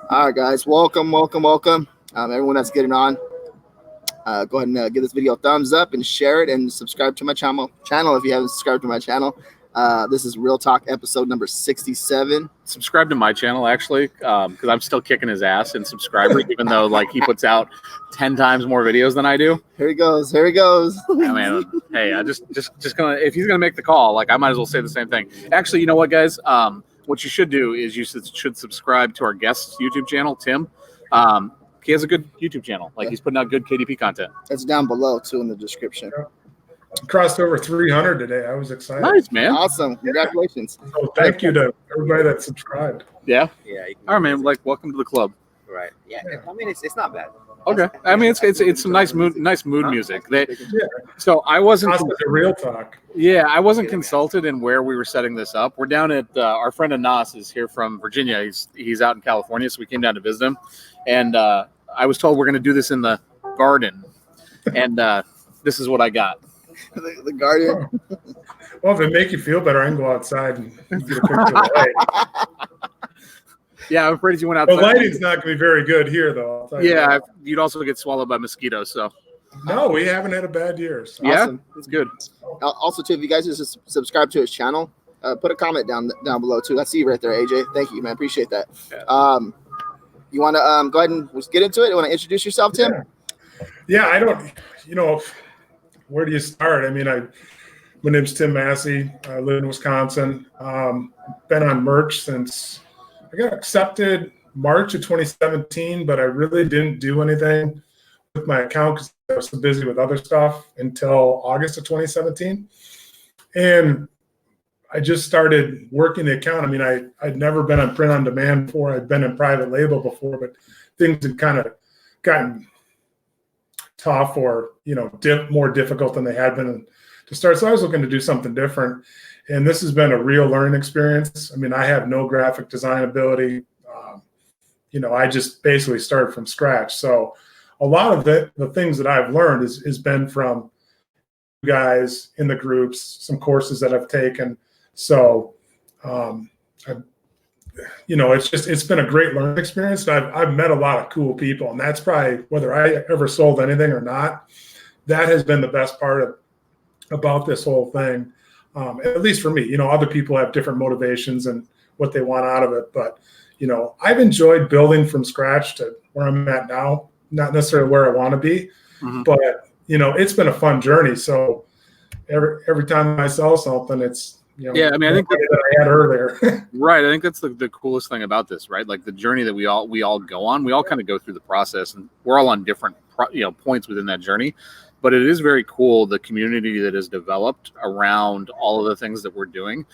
All right, guys, welcome. Everyone that's getting on, go ahead and give this video a thumbs up and share it and subscribe to my channel if you haven't subscribed to my channel. This is Real Talk episode number 67. Subscribe to my channel actually, because I'm still kicking his ass in subscribers, even though like he puts out 10 times more videos than I do. Here he goes. I mean, hey, I just gonna, if he's gonna make the call, like I might as well say the same thing. Actually, you know what, guys? What you should do is you should subscribe to our guest's YouTube channel, Tim. He has a good YouTube channel. Like he's putting out good KDP content. It's down below too in the description. Crossed over 300 today. I was excited. Nice, man. Awesome. Congratulations. So thank you to everybody that subscribed. Yeah. Yeah. All right, man. Like, welcome to the club. Right. Yeah. I mean, it's not bad. Okay. I mean, it's some nice mood music. So I wasn't Real Talk. Yeah, I wasn't consulted in where we were setting this up. We're down at our friend Anas is here from Virginia. He's out in California, so we came down to visit him. And I was told we're going to do this in the garden, and this is what I got. The garden. Well, if it make you feel better, I can go outside and get a picture of the light. Yeah, I'm afraid you went outside. The lighting's not going to be very good here, though. Yeah, you'd also get swallowed by mosquitoes. So. No, we haven't had a bad year. So. Yeah, awesome. That's good. Also, too, if you guys just subscribe to his channel, put a comment down below too. I see you right there, AJ. Thank you, man. Appreciate that. Yeah. You want to go ahead and get into it? You want to introduce yourself, Tim? Yeah, I don't. Where do you start? I mean, my name's Tim Massey. I live in Wisconsin. Been on merch since I got accepted March of 2017, but I really didn't do anything with my account because I was so busy with other stuff until August of 2017. And I just started working the account. I mean, I'd never been on print on demand before. I'd been in private label before, but things had kind of gotten tough or, more difficult than they had been to start. So I was looking to do something different. And this has been a real learning experience. I mean, I have no graphic design ability. I just basically started from scratch. So a lot of the things that I've learned has been from you guys in the groups, some courses that I've taken. So, it's been a great learning experience. I've met a lot of cool people, and that's probably whether I ever sold anything or not. That has been the best part about this whole thing. At least for me, other people have different motivations and what they want out of it. But, I've enjoyed building from scratch to where I'm at now, not necessarily where I want to be, but, it's been a fun journey. So every time I sell something, it's, yeah, I mean, I think that I had earlier. Right. I think that's the coolest thing about this, right? Like the journey that we all go on, we all kind of go through the process, and we're all on different, points within that journey. But it is very cool, the community that is developed around all of the things that we're doing.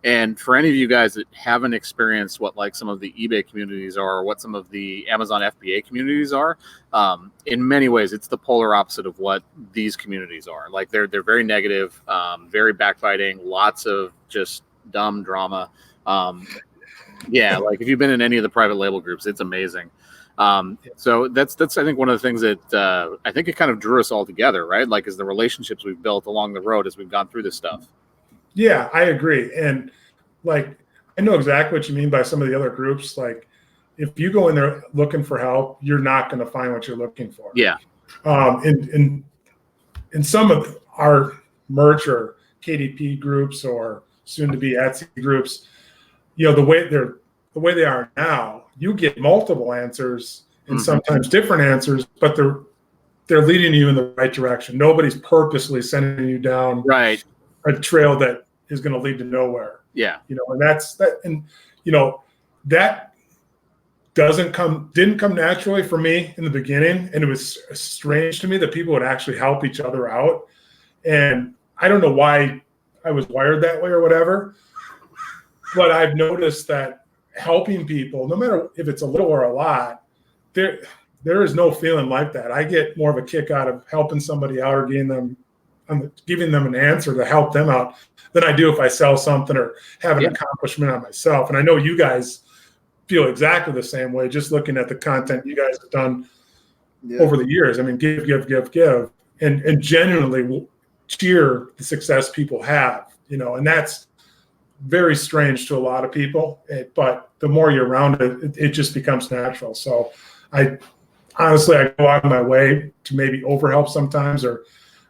And for any of you guys that haven't experienced what like some of the eBay communities are, or what some of the Amazon FBA communities are, in many ways, it's the polar opposite of what these communities are. Like they're very negative, very backbiting, lots of just dumb drama. Yeah, like if you've been in any of the private label groups, it's amazing. So that's I think one of the things that I think it kind of drew us all together, right? Like is the relationships we've built along the road as we've gone through this stuff. Yeah, I agree. And like, I know exactly what you mean by some of the other groups. Like if you go in there looking for help, you're not going to find what you're looking for. Yeah. In some of our merch or KDP groups or soon to be Etsy groups, the way they are now, you get multiple answers and sometimes different answers, but they're leading you in the right direction. Nobody's purposely sending you down a trail that is going to lead to nowhere. Yeah. And that's that. And, that didn't come naturally for me in the beginning. And it was strange to me that people would actually help each other out. And I don't know why I was wired that way or whatever, but I've noticed that helping people, no matter if it's a little or a lot, there is no feeling like that. I get more of a kick out of helping somebody out or giving them an answer to help them out than I do if I sell something or have an accomplishment on myself. And I know you guys feel exactly the same way, just looking at the content you guys have done over the years. I mean, give, and genuinely cheer the success people have, and that's very strange to a lot of people, but the more you're around it, it just becomes natural. So I honestly, I go out of my way to maybe overhelp sometimes, or,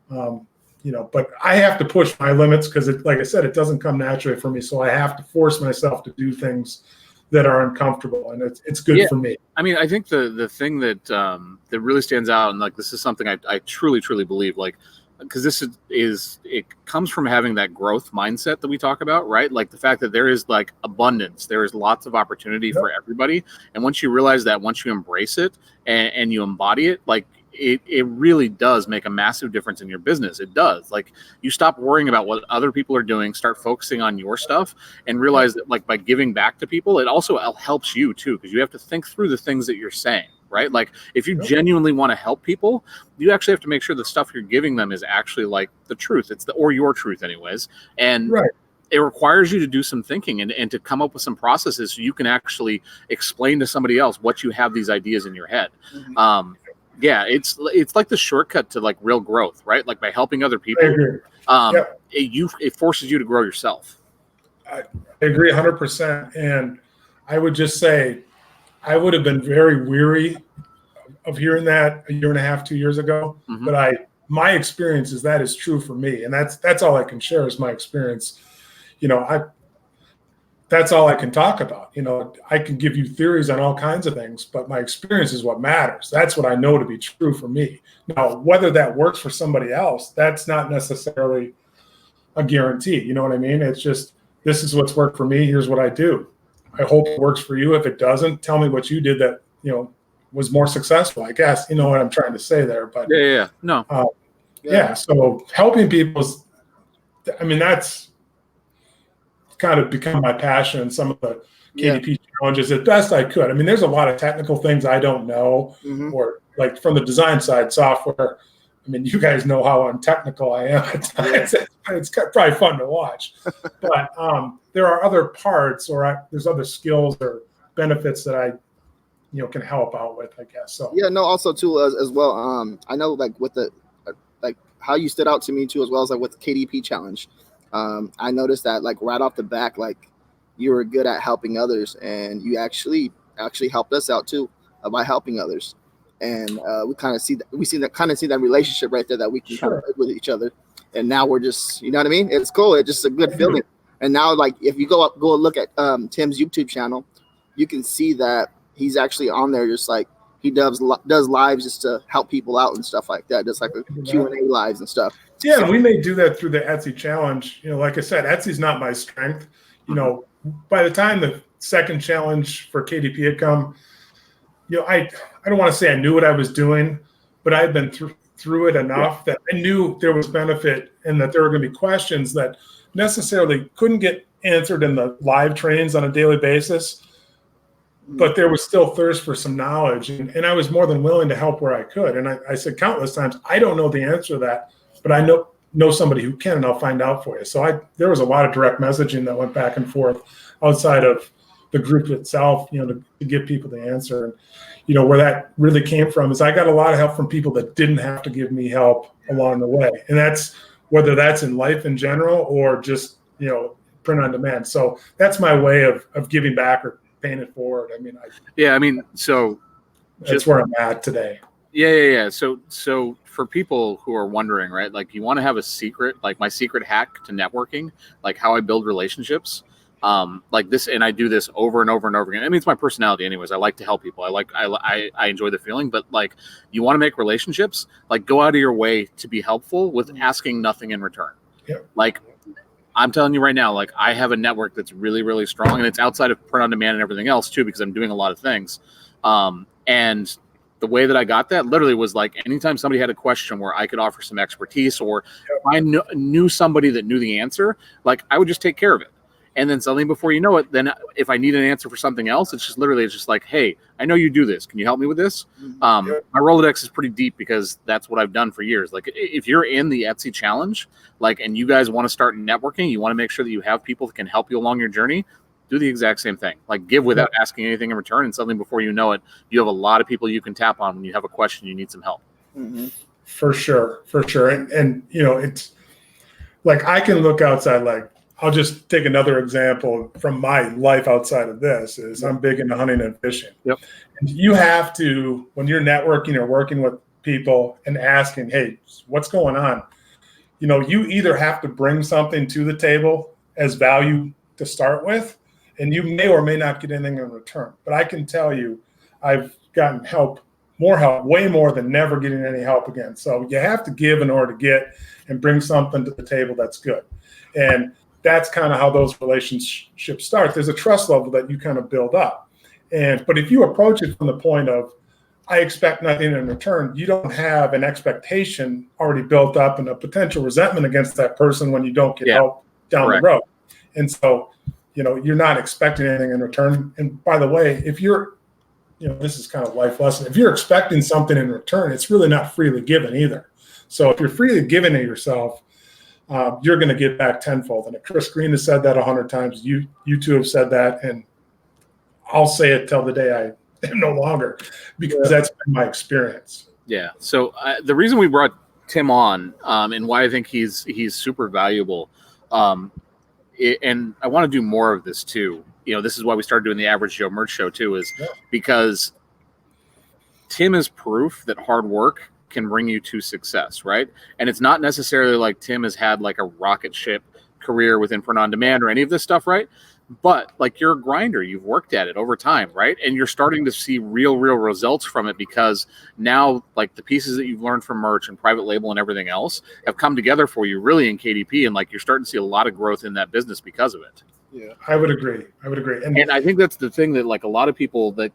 but I have to push my limits because, like I said, it doesn't come naturally for me. So I have to force myself to do things that are uncomfortable, and it's good for me. I mean, I think the thing that that really stands out, and like this is something I truly believe, like, because this is it comes from having that growth mindset that we talk about, right? Like the fact that there is like abundance, there is lots of opportunity for everybody, and once you realize that, once you embrace it and you embody it, like it really does make a massive difference in your business. It does. Like you stop worrying about what other people are doing, start focusing on your stuff, and realize that like by giving back to people, it also helps you too, because you have to think through the things that you're saying, right? Like if you genuinely want to help people, you actually have to make sure the stuff you're giving them is actually like the truth. Or your truth anyways. And it requires you to do some thinking and to come up with some processes so you can actually explain to somebody else what you have these ideas in your head. It's like the shortcut to like real growth, right? Like by helping other people, it forces you to grow yourself. I agree 100%. And I would just say, I would have been very weary of hearing that a year and a half, 2 years ago. But my experience is that is true for me. And that's all I can share is my experience. That's all I can talk about. I can give you theories on all kinds of things, but my experience is what matters. That's what I know to be true for me. Now, whether that works for somebody else, that's not necessarily a guarantee. You know what I mean? It's just, this is what's worked for me. Here's what I do. I hope it works for you. If it doesn't, tell me what you did that, was more successful, I guess. You know what I'm trying to say there, but so helping people is, that's kind of become my passion in some of the KDP challenges as best I could. There's a lot of technical things I don't know, or like from the design side, software. You guys know how untechnical I am at times. It's probably fun to watch, but there are other parts, or there's other skills or benefits that I, can help out with, I guess. So also too as well. I know like with the like how you stood out to me too, as well as like with the KDP challenge. I noticed that like right off the back, like you were good at helping others, and you actually helped us out too by helping others. And we kind of see that relationship right there that we can kind of with each other. And now we're just, you know what I mean? It's cool. It's just a good feeling. And now, like if you go look at Tim's YouTube channel, you can see that he's actually on there, just like he does lives just to help people out and stuff like that, just like a Q&A lives and stuff. Yeah, and we may do that through the Etsy challenge. Like I said, Etsy's not my strength. By the time the second challenge for KDP had come, I don't want to say I knew what I was doing, but I had been through it enough that I knew there was benefit and that there were going to be questions that necessarily couldn't get answered in the live trainings on a daily basis. But there was still thirst for some knowledge, and I was more than willing to help where I could. And I said countless times, I don't know the answer to that, but I know somebody who can, and I'll find out for you. So there was a lot of direct messaging that went back and forth outside of the group itself, to give people the answer. And, where that really came from is I got a lot of help from people that didn't have to give me help along the way. And that's whether that's in life in general or just, print on demand. So that's my way of giving back or paying it forward. So that's where I'm at today. So for people who are wondering, right, like you want to have a secret, like my secret hack to networking, like how I build relationships, like this, and I do this over and over and over again. It's my personality anyways. I like to help people. I enjoy the feeling, but like you want to make relationships, like go out of your way to be helpful with asking nothing in return. Like I'm telling you right now, like I have a network that's really, really strong, and it's outside of print on demand and everything else too, because I'm doing a lot of things. And the way that I got that literally was like anytime somebody had a question where I could offer some expertise, or if I knew somebody that knew the answer, like I would just take care of it. And then suddenly before you know it, then if I need an answer for something else, it's just like, hey, I know you do this. Can you help me with this? My Rolodex is pretty deep because that's what I've done for years. Like if you're in the Etsy challenge, like, and you guys want to start networking, you want to make sure that you have people that can help you along your journey, do the exact same thing. Like give without asking anything in return. And suddenly before you know it, you have a lot of people you can tap on when you have a question, you need some help. For sure. And it's like, I can look outside like I'll just take another example from my life outside of this. Is I'm big into hunting and fishing. Yep. And you have to, when you're networking or working with people and asking, hey, what's going on? You either have to bring something to the table as value to start with, and you may or may not get anything in return. But I can tell you, I've gotten more help, way more than never getting any help again. So you have to give in order to get and bring something to the table that's good. And that's kind of how those relationships start. There's a trust level that you kind of build up. But if you approach it from the point of, I expect nothing in return, you don't have an expectation already built up and a potential resentment against that person when you don't get help down the road. And so, you're not expecting anything in return. And by the way, if you're, this is kind of life lesson. If you're expecting something in return, it's really not freely given either. So if you're freely giving it yourself, you're going to get back tenfold. And Chris Green has said that 100 times. You two have said that, and I'll say it till the day I am no longer, because that's been my experience. Yeah. So the reason we brought Tim on, and why I think he's super valuable, and I want to do more of this too. This is why we started doing the Average Joe Merch Show too, is because Tim is proof that hard work can bring you to success, right? And it's not necessarily like Tim has had like a rocket ship career within print on demand or any of this stuff, right? But like, you're a grinder, you've worked at it over time, right? And you're starting to see real results from it, because now like the pieces that you've learned from merch and private label and everything else have come together for you really in KDP. And like, you're starting to see a lot of growth in that business because of it. Yeah, I would agree. And I think that's the thing that like a lot of people that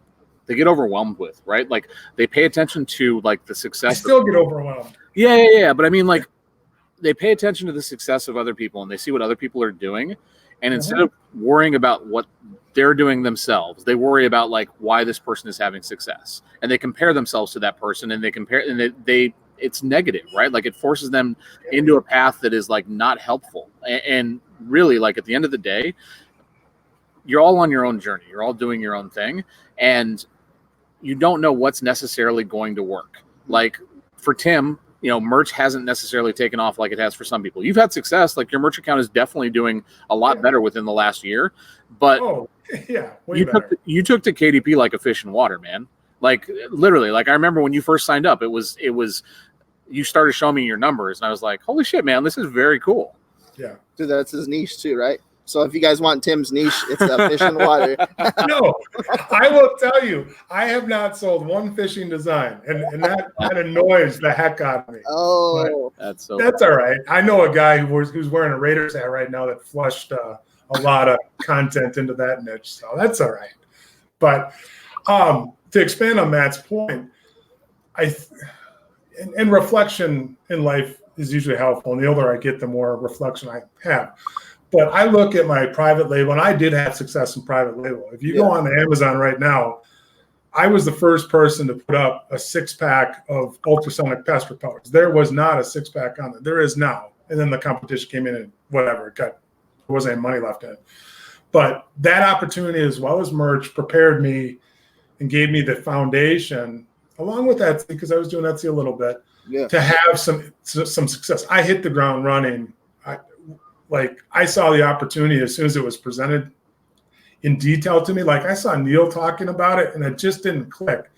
they get overwhelmed with, right? Like they pay attention to like the success. I still get overwhelmed. Yeah. But I mean, like they pay attention to the success of other people and they see what other people are doing. And instead of worrying about what they're doing themselves, they worry about like why this person is having success, and they compare themselves to that person, and it's negative, right? Like it forces them into a path that is like not helpful. And really, like at the end of the day, you're all on your own journey. You're all doing your own thing, and you don't know what's necessarily going to work. Like for Tim, merch hasn't necessarily taken off like it has for some people. You've had success. Like your merch account is definitely doing a lot better within the last year. But you took to KDP like a fish in water, man. Like literally, like I remember when you first signed up, it was you started showing me your numbers, and I was like, holy shit, man, this is very cool. Yeah. Dude, that's his niche too, right? So if you guys want Tim's niche, it's fish in water. No, I will tell you, I have not sold one fishing design, and that annoys the heck out of me. Oh, but that's all right. I know a guy who's wearing a Raiders hat right now that flushed a lot of content into that niche, so that's all right. But to expand on Matt's point, and reflection in life is usually helpful, and the older I get, the more reflection I have. But I look at my private label, and I did have success in private label. If you go on Amazon right now, I was the first person to put up a 6-pack of ultrasonic pest repellers. There was not a 6-pack on it. There is now. And then the competition came in and whatever, there wasn't any money left in it. But that opportunity, as well as merch, prepared me and gave me the foundation, along with Etsy, because I was doing Etsy a little bit, to have some success. I hit the ground running. I saw the opportunity as soon as it was presented in detail to me. Like I saw Neil talking about it, and it just didn't click.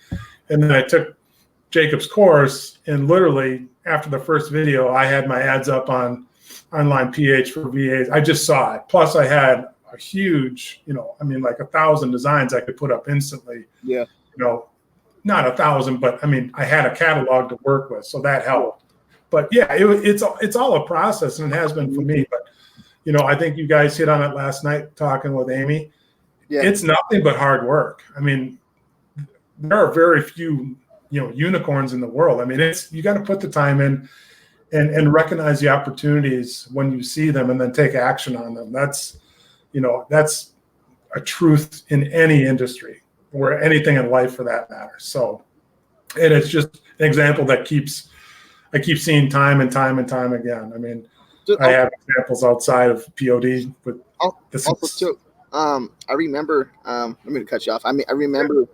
And then I took Jacob's course, and literally after the first video, I had my ads up on Online PH for VAs. I just saw it. Plus I had a huge, like 1,000 designs I could put up instantly. Yeah. Not 1,000, but I had a catalog to work with, so that helped. But yeah, it's all a process, and it has been for me. But I think you guys hit on it last night talking with Amy. Yeah. It's nothing but hard work. There are very few unicorns in the world. You got to put the time in and recognize the opportunities when you see them, and then take action on them. That's a truth in any industry, or anything in life for that matter. So, and it's just an example that I keep seeing time and time again. I have examples outside of POD, but I remember. I'm going to cut you off. I remember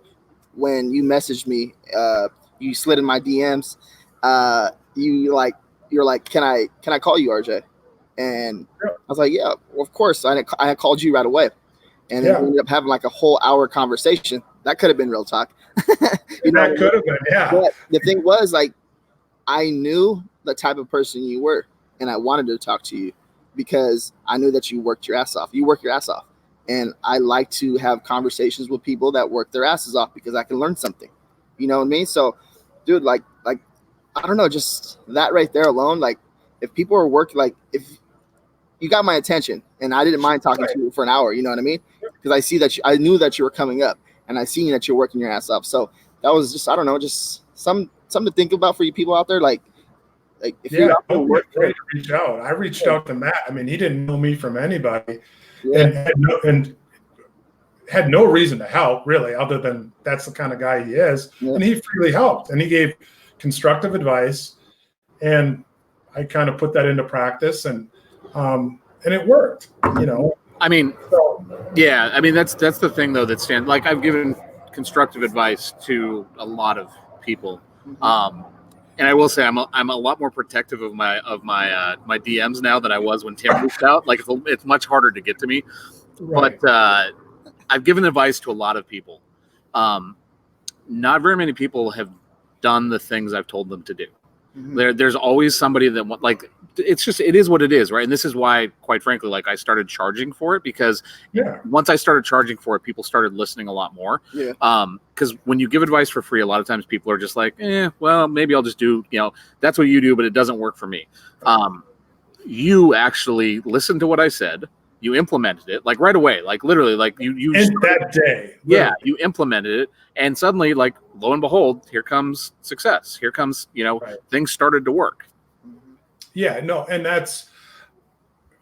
when you messaged me. You slid in my DMs. You're like, can I call you, RJ? And I was like, yeah, well, of course. I had called you right away. And then we ended up having like a whole hour conversation. That could have been real talk. That could have been, yeah. But the thing was, like, I knew the type of person you were, and I wanted to talk to you because I knew that you worked your ass off. You work your ass off. And I like to have conversations with people that work their asses off because I can learn something. You know what I mean? So, dude, like I don't know, just that right there alone, like, if people are working, like, if you got my attention and I didn't mind talking to you for an hour, you know what I mean? Because I see that I knew that you were coming up and I seen that you're working your ass off. So that was just, I don't know, just something to think about for you people out there. Like if you're out there to reach out. I reached out to Matt. I mean, he didn't know me from anybody, yeah. and had no reason to help really, other than that's the kind of guy he is. Yeah. And he freely helped, and he gave constructive advice, and I kind of put that into practice, and it worked, you know. I mean, yeah, I mean, that's the thing though, that stands, like, I've given constructive advice to a lot of people. And I will say I'm a lot more protective of my DMs now than I was when Tim reached out. Like, it's much harder to get to me, right. But I've given advice to a lot of people. Not very many people have done the things I've told them to do. Mm-hmm. There's always somebody that, like, it is what it is, right? And this is why, quite frankly, like, I started charging for it, because once I started charging for it, people started listening a lot more. Yeah. Because when you give advice for free, a lot of times people are just like, well, maybe I'll just do, that's what you do, but it doesn't work for me. You actually listened to what I said. You implemented it, like, right away, like, literally, like, you that day. Literally. Yeah, you implemented it, and suddenly, like, lo and behold, here comes success. Here comes, things started to work. Yeah, no, and that's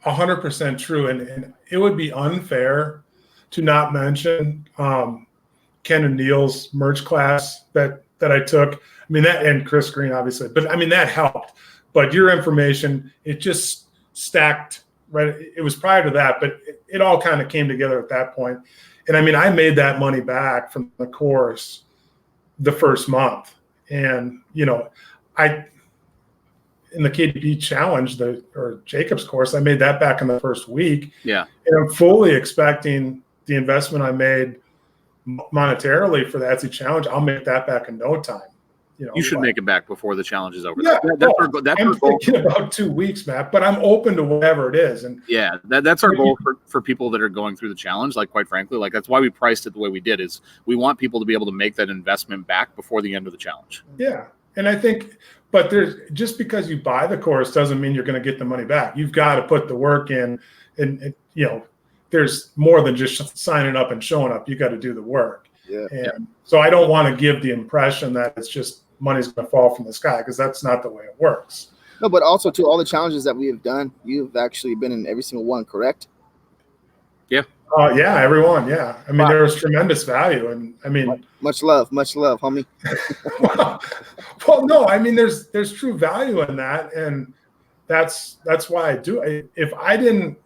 100% true. And it would be unfair to not mention Ken and Neil's merch class that I took. I mean, that, and Chris Green, obviously, but I mean, that helped. But your information, it just stacked. Right, it was prior to that, but it all kind of came together at that point. And I mean, I made that money back from the course the first month, and in the KDP challenge, or Jacob's course, I made that back in the first week. Yeah, and I'm fully expecting the investment I made monetarily for the Etsy challenge, I'll make that back in no time. You should make it back before the challenge is over. Yeah, I'm thinking about 2 weeks, Matt, but I'm open to whatever it is. And yeah, that's our goal for people that are going through the challenge. Like, quite frankly, like, that's why we priced it the way we did, is we want people to be able to make that investment back before the end of the challenge. Yeah. And I think, but just because you buy the course doesn't mean you're going to get the money back. You've got to put the work in, and there's more than just signing up and showing up. You got to do the work. Yeah. And so I don't want to give the impression that it's just money's going to fall from the sky, because that's not the way it works. No, but also, to all the challenges that we have done, you've actually been in every single one, correct? Yeah. Yeah, everyone. Yeah. I mean, there was tremendous value, and I mean, much love, homie. well, no, I mean, there's true value in that, and that's why I do it. If I didn't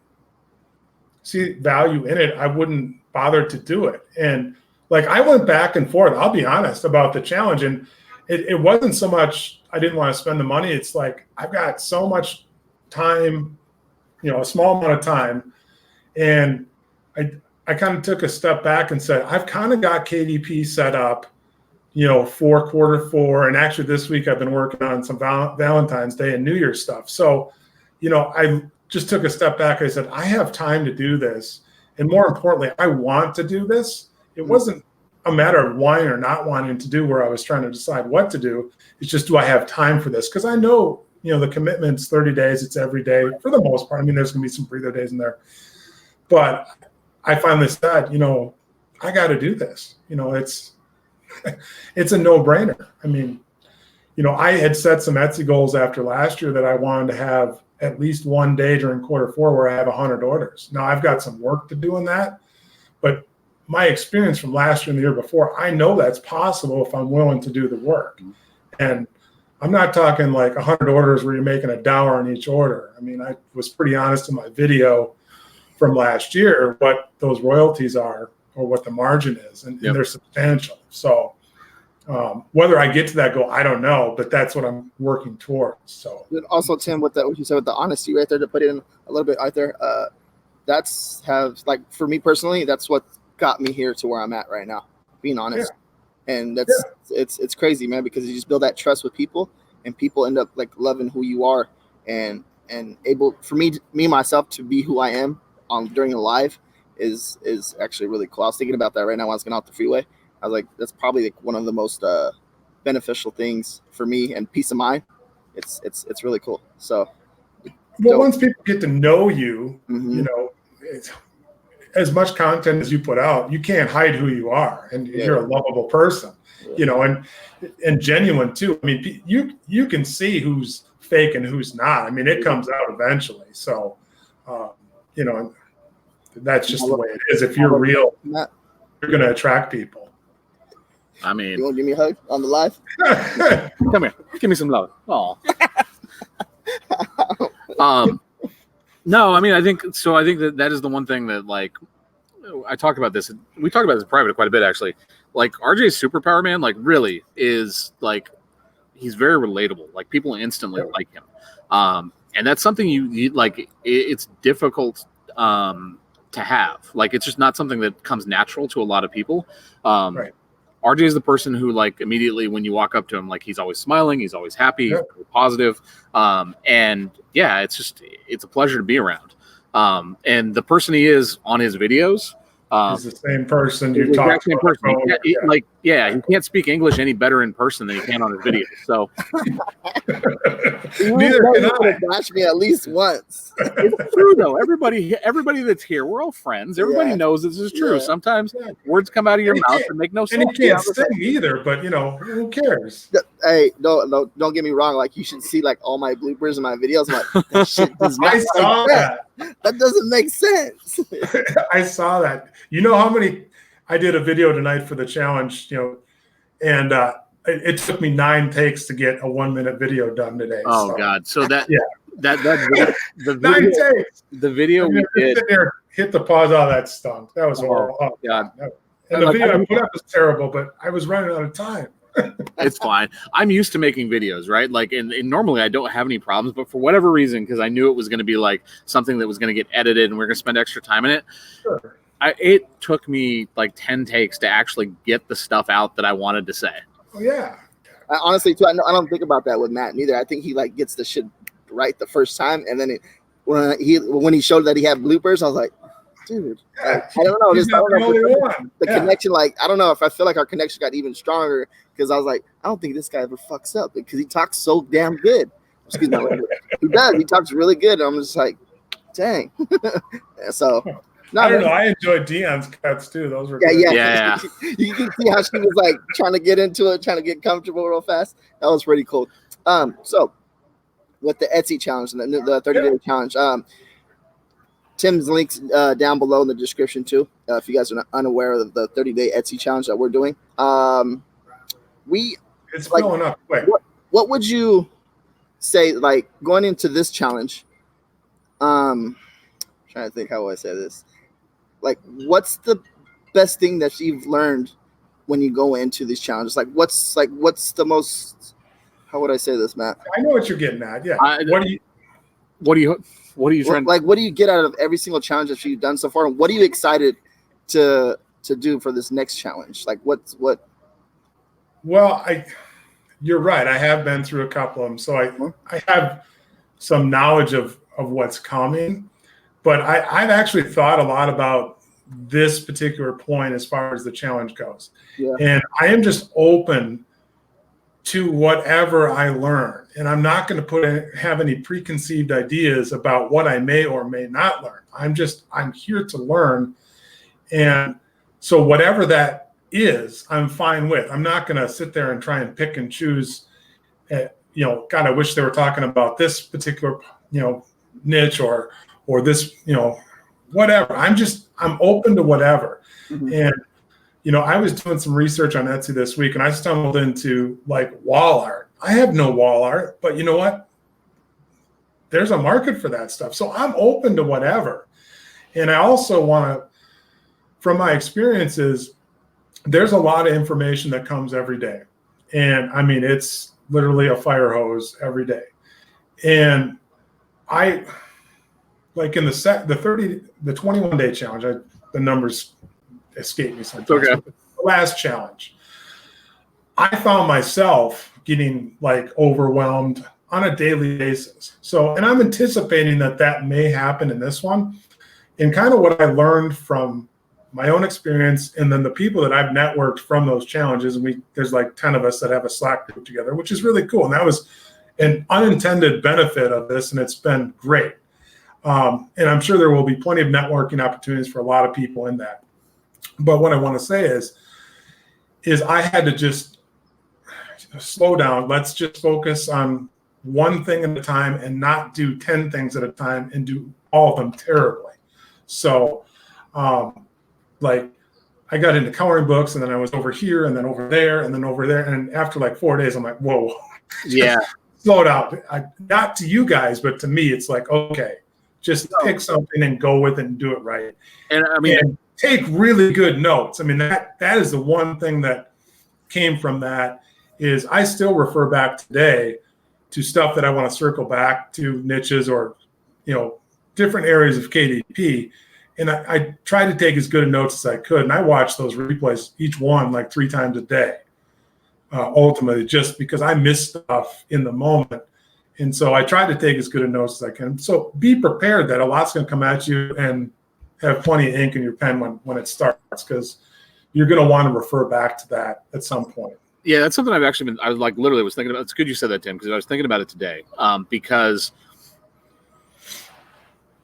see value in it, I wouldn't bother to do it. And like, I went back and forth, I'll be honest, about the challenge, and it wasn't so much I didn't want to spend the money. It's like, I've got so much time, a small amount of time. And I kind of took a step back and said, I've kind of got KDP set up, for Q4. And actually this week I've been working on some Valentine's Day and New Year's stuff. So, I just took a step back. I said, I have time to do this. And more importantly, I want to do this. It wasn't a matter of wanting or not wanting to do, where I was trying to decide what to do. It's just, do I have time for this? Because I know, the commitment's 30 days. It's every day for the most part. I mean, there's going to be some breather days in there. But I finally said, I got to do this. It's a no-brainer. I mean, I had set some Etsy goals after last year that I wanted to have at least one day during Q4 where I have 100 orders. Now, I've got some work to do in that, but my experience from last year and the year before, I know that's possible if I'm willing to do the work. And I'm not talking like 100 orders where you're making $1 on each order. I mean, I was pretty honest in my video from last year what those royalties are, or what the margin is, and they're substantial. So Whether I get to that goal, I don't know, but that's what I'm working towards. So And also, Tim, with what you said with the honesty right there, to put it in a little bit right there, that's like for me personally, that's what got me here to where I'm at right now, being honest. And that's it's crazy, man, because you just build that trust with people, and people end up like loving who you are, and able for me myself to be who I am during a live is actually really cool. I was thinking about that right now when I was getting off the freeway. I was like, that's probably like one of the most beneficial things for me and peace of mind. It's really cool. So, once people get to know you, you know, it's, as much content as you put out, you can't hide who you are, and you're a lovable person, you know, and genuine too. I mean, you can see who's fake and who's not. I mean, it comes out eventually. So, you know, that's just the way it is. If you're real, you're going to attract people. I mean, you want to give me a hug on the live? Come here, give me some love. Oh. No, I mean, I think that is the one thing that, like, I talked about this. We talked about this in private quite a bit, actually. Like, RJ's superpower, man, like, really is, like, he's very relatable. Like, people instantly like him. And that's something you like, it's difficult to have. Like, it's just not something that comes natural to a lot of people. Right. RJ is the person who, like, immediately when you walk up to him, like, he's always smiling, he's always happy, he's positive. And yeah, it's a pleasure to be around. And the person he is on his videos, he's the same person you talk to. He can't speak English any better in person than he can on his videos. So neither can I. Bash me at least once. It's true though. Everybody that's here, we're all friends. Everybody knows this is true. Sometimes words come out of your mouth and make no sense. And you can't sing either, but you know, who cares? Hey, don't get me wrong. Like, you should see like all my bloopers in my videos. I'm like, that shit does not I saw that. That doesn't make sense. I saw that. You know how many? I did a video tonight for the challenge, you know, and it took me 9 takes to get a 1-minute video done today. Oh God! So that the 9 takes. The video we did. Sit there, hit the pause. Oh, that stunk. That was horrible. Oh God! And the video I put up was terrible, but I was running out of time. It's fine. I'm used to making videos, right? Like, and normally I don't have any problems, but for whatever reason, because I knew it was going to be like something that was going to get edited and we're going to spend extra time in it. Sure. It took me like 10 takes to actually get the stuff out that I wanted to say. Oh yeah. Honestly, too, I don't think about that with Matt neither. I think he like gets the shit right the first time, and then when he showed that he had bloopers, I was like, dude, I don't know. The connection, like, I don't know if I feel like our connection got even stronger because I was like, I don't think this guy ever fucks up because he talks so damn good. Excuse my language. He does. He talks really good. And I'm just like, dang. So, I don't know. I enjoyed Dion's cuts too. Those were yeah. You can see how she was like trying to get into it, trying to get comfortable real fast. That was pretty cool. So with the Etsy challenge and the 30-day challenge, Tim's links down below in the description too. If you guys are unaware of the 30-day Etsy challenge that we're doing, it's filling up quick. What would you say, like, going into this challenge? Trying to think, how would I say this? Like, what's the best thing that you've learned when you go into these challenges? Like, what's the most? How would I say this, Matt? I know what you're getting at. Yeah. What are you trying? Like, what do you get out of every single challenge that you've done so far? And what are you excited to do for this next challenge? Like, what? Well, you're right. I have been through a couple of them, so I have some knowledge of what's coming. But I've actually thought a lot about this particular point as far as the challenge goes. Yeah. And I am just open to whatever I learn. And I'm not going to have any preconceived ideas about what I may or may not learn. I'm here to learn. And so whatever that is, I'm fine with. I'm not going to sit there and try and pick and choose, God, I wish they were talking about this particular, niche or this, whatever. I'm open to whatever. Mm-hmm. And, I was doing some research on Etsy this week and I stumbled into like wall art. I have no wall art, but you know what? There's a market for that stuff. So I'm open to whatever. And I also want to, from my experiences, there's a lot of information that comes every day. And I mean, it's literally a fire hose every day. And I, like in the 21-day challenge, the numbers escape me sometimes. Okay. The last challenge, I found myself getting like overwhelmed on a daily basis. So, and I'm anticipating that may happen in this one. And kind of what I learned from my own experience, and then the people that I've networked from those challenges, and there's like 10 of us that have a Slack group together, which is really cool. And that was an unintended benefit of this, and it's been great. And I'm sure there will be plenty of networking opportunities for a lot of people in that. But what I want to say is I had to just slow down. Let's just focus on one thing at a time and not do 10 things at a time and do all of them terribly. So, like I got into coloring books, and then I was over here and then over there and then over there. And after like 4 days, I'm like, whoa, Yeah. slow down. Not to you guys, but to me, it's like, okay, just pick something and go with it and do it right. And I mean, and take really good notes. I mean, that is the one thing that came from that is I still refer back today to stuff that I want to circle back to, niches or, different areas of KDP. And I tried to take as good a notes as I could. And I watched those replays, each one like 3 times a day, ultimately, just because I missed stuff in the moment. And so I tried to take as good a notes as I can. So be prepared that a lot's going to come at you, and have plenty of ink in your pen when it starts, because you're going to want to refer back to that at some point. Yeah, that's something I was like literally was thinking about. It's good you said that, Tim, because I was thinking about it today. Because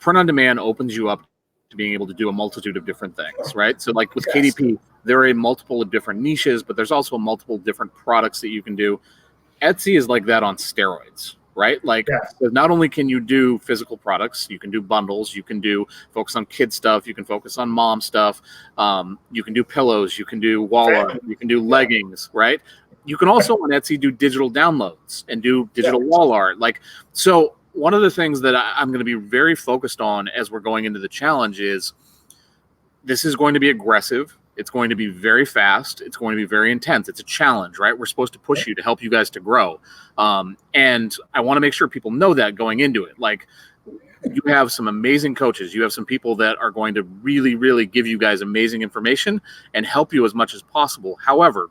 print on demand opens you up to being able to do a multitude of different things, right? So like with KDP, there are a multiple of different niches, but there's also a multiple different products that you can do. Etsy is like that on steroids, right? Like not only can you do physical products, you can do bundles, you can focus on kid stuff, you can focus on mom stuff, you can do pillows, you can do wall art, you can do leggings, right? You can also on Etsy do digital downloads and do digital wall art. Like, so one of the things that I'm going to be very focused on as we're going into the challenge is this is going to be aggressive. It's going to be very fast. It's going to be very intense. It's a challenge, right? We're supposed to push you to help you guys to grow. And I want to make sure people know that going into it. Like, you have some amazing coaches. You have some people that are going to really, really give you guys amazing information and help you as much as possible. However,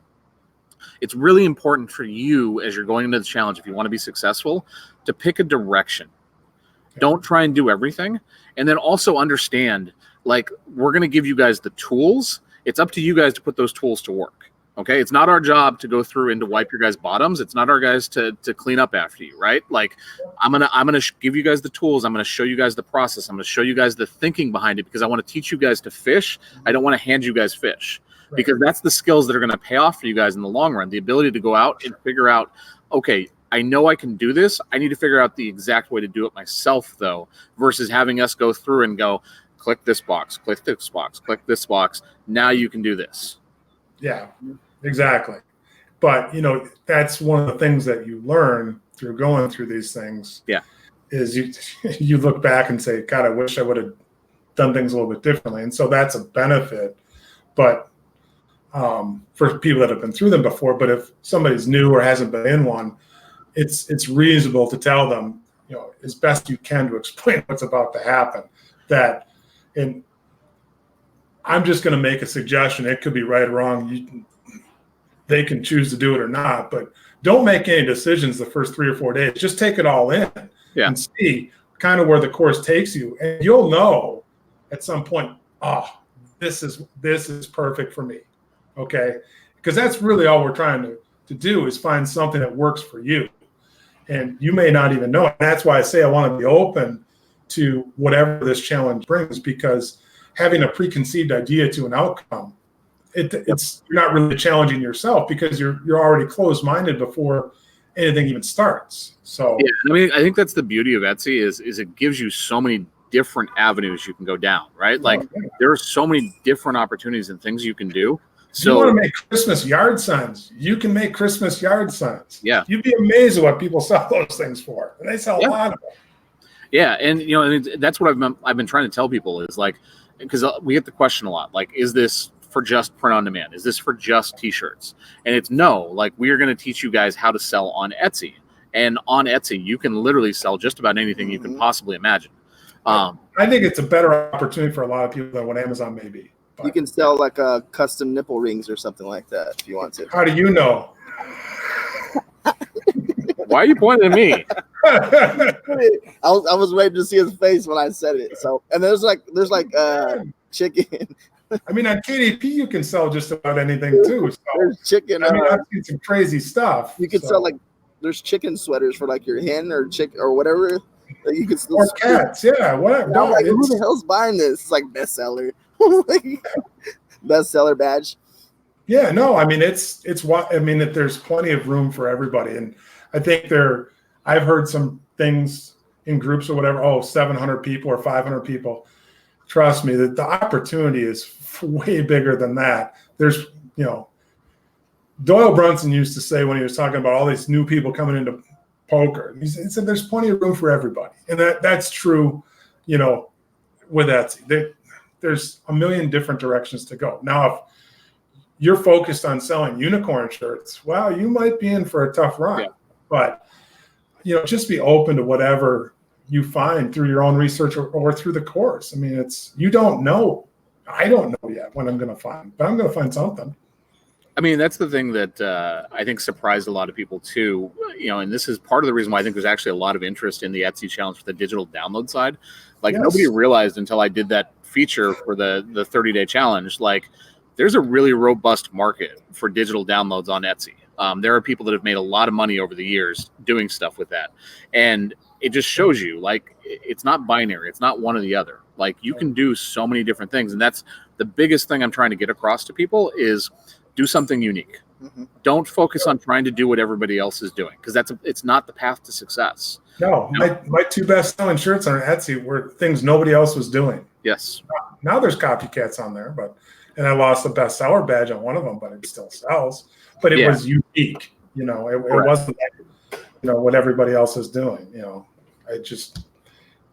it's really important for you as you're going into the challenge, if you want to be successful, to pick a direction. Don't try and do everything. And then also understand, like, we're going to give you guys the tools. It's up to you guys to put those tools to work. Okay. It's not our job to go through and to wipe your guys' bottoms. It's not our guys to clean up after you, right? Like, I'm going to give you guys the tools. I'm going to show you guys the process. I'm going to show you guys the thinking behind it, because I want to teach you guys to fish. I don't want to hand you guys fish, because that's the skills that are going to pay off for you guys in the long run. The ability to go out and figure out, okay, I know I can do this. I need to figure out the exact way to do it myself, though, versus having us go through and go, click this box, click this box, click this box. Now you can do this. Yeah, exactly. But, that's one of the things that you learn through going through these things. Yeah. Is you look back and say, God, I wish I would have done things a little bit differently. And so that's a benefit. But for people that have been through them before, but if somebody's new or hasn't been in one, it's reasonable to tell them, as best you can, to explain what's about to happen. And I'm just going to make a suggestion. It could be right or wrong. They can choose to do it or not, but don't make any decisions the first 3 or 4 days. Just take it all in and see kind of where the course takes you. And you'll know at some point, this is perfect for me. Okay. Because that's really all we're trying to do, is find something that works for you. And you may not even know it. That's why I say I want to be open to whatever this challenge brings, because having a preconceived idea to an outcome, it's you're not really challenging yourself, because you're already closed-minded before anything even starts. So I think that's the beauty of Etsy is it gives you so many different avenues you can go down, right? Like, there are so many different opportunities and things you can do. So you want to make Christmas yard signs, you can make Christmas yard signs. Yeah. You'd be amazed at what people sell those things for. And they sell a lot of them. Yeah. And, that's what I've been trying to tell people is, like, because we get the question a lot, like, is this for just print on demand? Is this for just t-shirts? And it's no, like we are going to teach you guys how to sell on Etsy. And on Etsy, you can literally sell just about anything you can possibly imagine. I think it's a better opportunity for a lot of people than what Amazon may be. But You can sell like a custom nipple rings or something like that if you want to. how do you know? Why are you pointing at me? I was waiting to see his face when I said it. So, and there's like chicken. I mean, on KDP, you can sell just about anything too. So, There's chicken. I mean, I've seen some crazy stuff. You can sell like there's chicken sweaters for like your hen or chick or whatever. That you can still or cats, yeah, whatever. I'm No, like, who it's, the hell's buying this? It's like bestseller, bestseller badge. yeah, no, I mean, it's what I mean that there's plenty of room for everybody, and I think I've heard some things in groups or whatever. 700 people or 500 people. Trust me, that the opportunity is way bigger than that. There's, Doyle Brunson used to say when he was talking about all these new people coming into poker, he said there's plenty of room for everybody, and that's true. With Etsy, there's a million different directions to go. Now, if you're focused on selling unicorn shirts, well, you might be in for a tough run. Yeah. But just be open to whatever you find through your own research or through the course. I mean, you don't know. I don't know yet what I'm going to find, but I'm going to find something. I mean, that's the thing that I think surprised a lot of people too. And this is part of the reason why I think there's actually a lot of interest in the Etsy challenge for the digital download side. Like nobody realized until I did that feature for the 30-day challenge, like there's a really robust market for digital downloads on Etsy. There are people that have made a lot of money over the years doing stuff with that. And it just shows you like it's not binary. It's not one or the other. Like you can do so many different things. And that's the biggest thing I'm trying to get across to people is do something unique. Mm-hmm. Don't focus on trying to do what everybody else is doing because it's not the path to success. No, my two best selling shirts on Etsy were things nobody else was doing. Yes. Now there's copycats on there, and I lost the bestseller badge on one of them, but it still sells. But it was unique. It wasn't like, what everybody else is doing.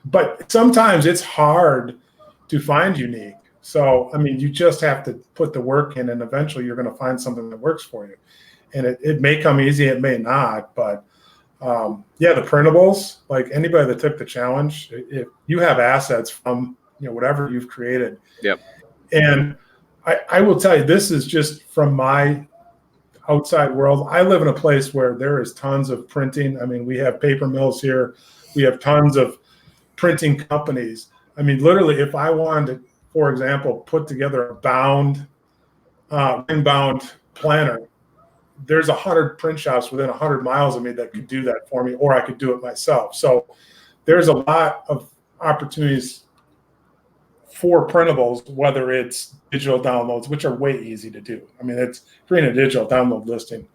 But sometimes it's hard to find unique. So, I mean, you just have to put the work in, and eventually you're going to find something that works for you. And it may come easy, it may not, but the printables, like anybody that took the challenge, if you have assets from, whatever you've created. Yep. And I will tell you, this is just from my outside world. I live in a place where there is tons of printing. I mean, we have paper mills here. We have tons of printing companies. I mean, literally, if I wanted to, for example, put together a ring-bound planner, there's 100 print shops within 100 miles of me that could do that for me, or I could do it myself. So there's a lot of opportunities for printables, whether it's digital downloads, which are way easy to do. I mean, it's creating a digital download listing.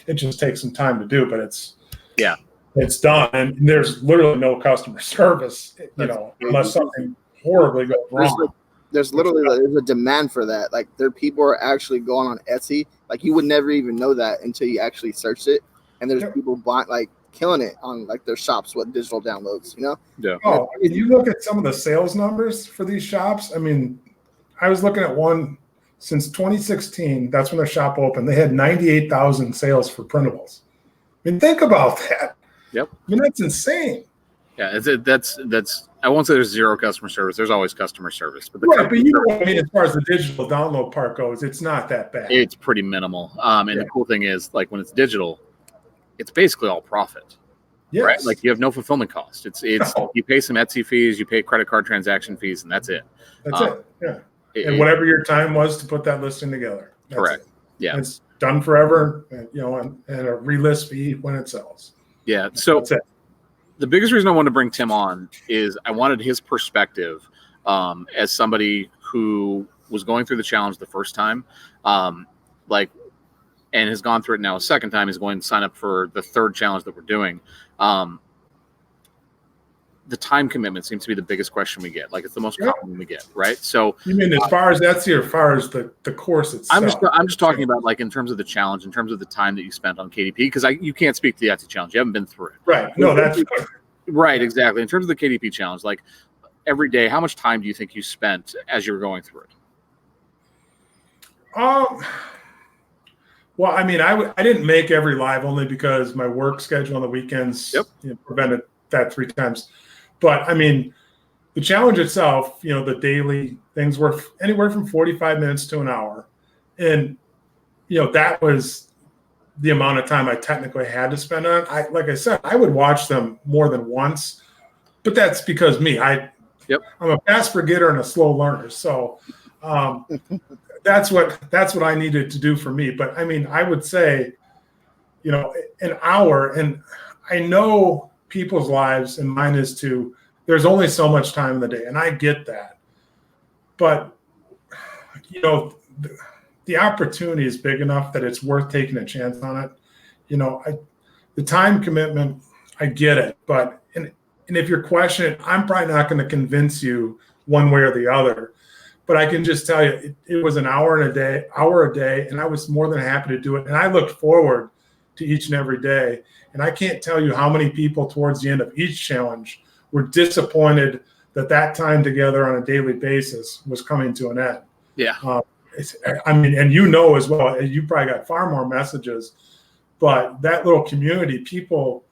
It just takes some time to do, but it's done. And there's literally no customer service, unless something horribly goes wrong. There's a demand for that. Like people are actually going on Etsy. Like you would never even know that until you actually search it. And there's people buying, like killing it on like their shops with digital downloads, Yeah. Oh, if you look at some of the sales numbers for these shops, I mean, I was looking at one since 2016. That's when their shop opened. They had 98,000 sales for printables. I mean, think about that. Yep. I mean, that's insane. Yeah, that's. I won't say there's zero customer service. There's always customer service, but But you know what I mean. As far as the digital download part goes, it's not that bad. It's pretty minimal. And the cool thing is, like when it's digital, it's basically all profit. Yes. Right? Like you have no fulfillment cost. It's you pay some Etsy fees, you pay credit card transaction fees, and that's it. That's it. Yeah. And whatever your time was to put that listing together. That's correct. It. Yeah. And it's done forever. And, and a relist fee when it sells. Yeah. So that's it. The biggest reason I wanted to bring Tim on is I wanted his perspective as somebody who was going through the challenge the first time, and has gone through it now a second time. He's going to sign up for the third challenge that we're doing. The time commitment seems to be the biggest question we get. Like it's the most common we get, right? So you mean as far as Etsy or as far as the course itself? I'm just talking about like in terms of the challenge, in terms of the time that you spent on KDP, because you can't speak to the Etsy challenge. You haven't been through it. Right. No, that's right. Exactly. In terms of the KDP challenge, like every day, how much time do you think you spent as you were going through it? Um, well, I mean, I didn't make every live only because my work schedule on the weekends prevented that 3 times. But I mean, the challenge itself, the daily things were anywhere from 45 minutes to an hour. And, that was the amount of time I technically had to spend on it. Like I said, I would watch them more than once, but that's because me. I'm a fast forgetter and a slow learner. So that's what I needed to do for me. But I mean, I would say, an hour, and I know people's lives, and mine is too, there's only so much time in the day, and I get that. But, the opportunity is big enough that it's worth taking a chance on it. The time commitment, I get it. But, and if you're questioning, I'm probably not going to convince you one way or the other. But I can just tell you, it was an hour a day, and I was more than happy to do it. And I looked forward to each and every day. And I can't tell you how many people towards the end of each challenge were disappointed that time together on a daily basis was coming to an end. Yeah. And as well, you probably got far more messages, but that little community, people,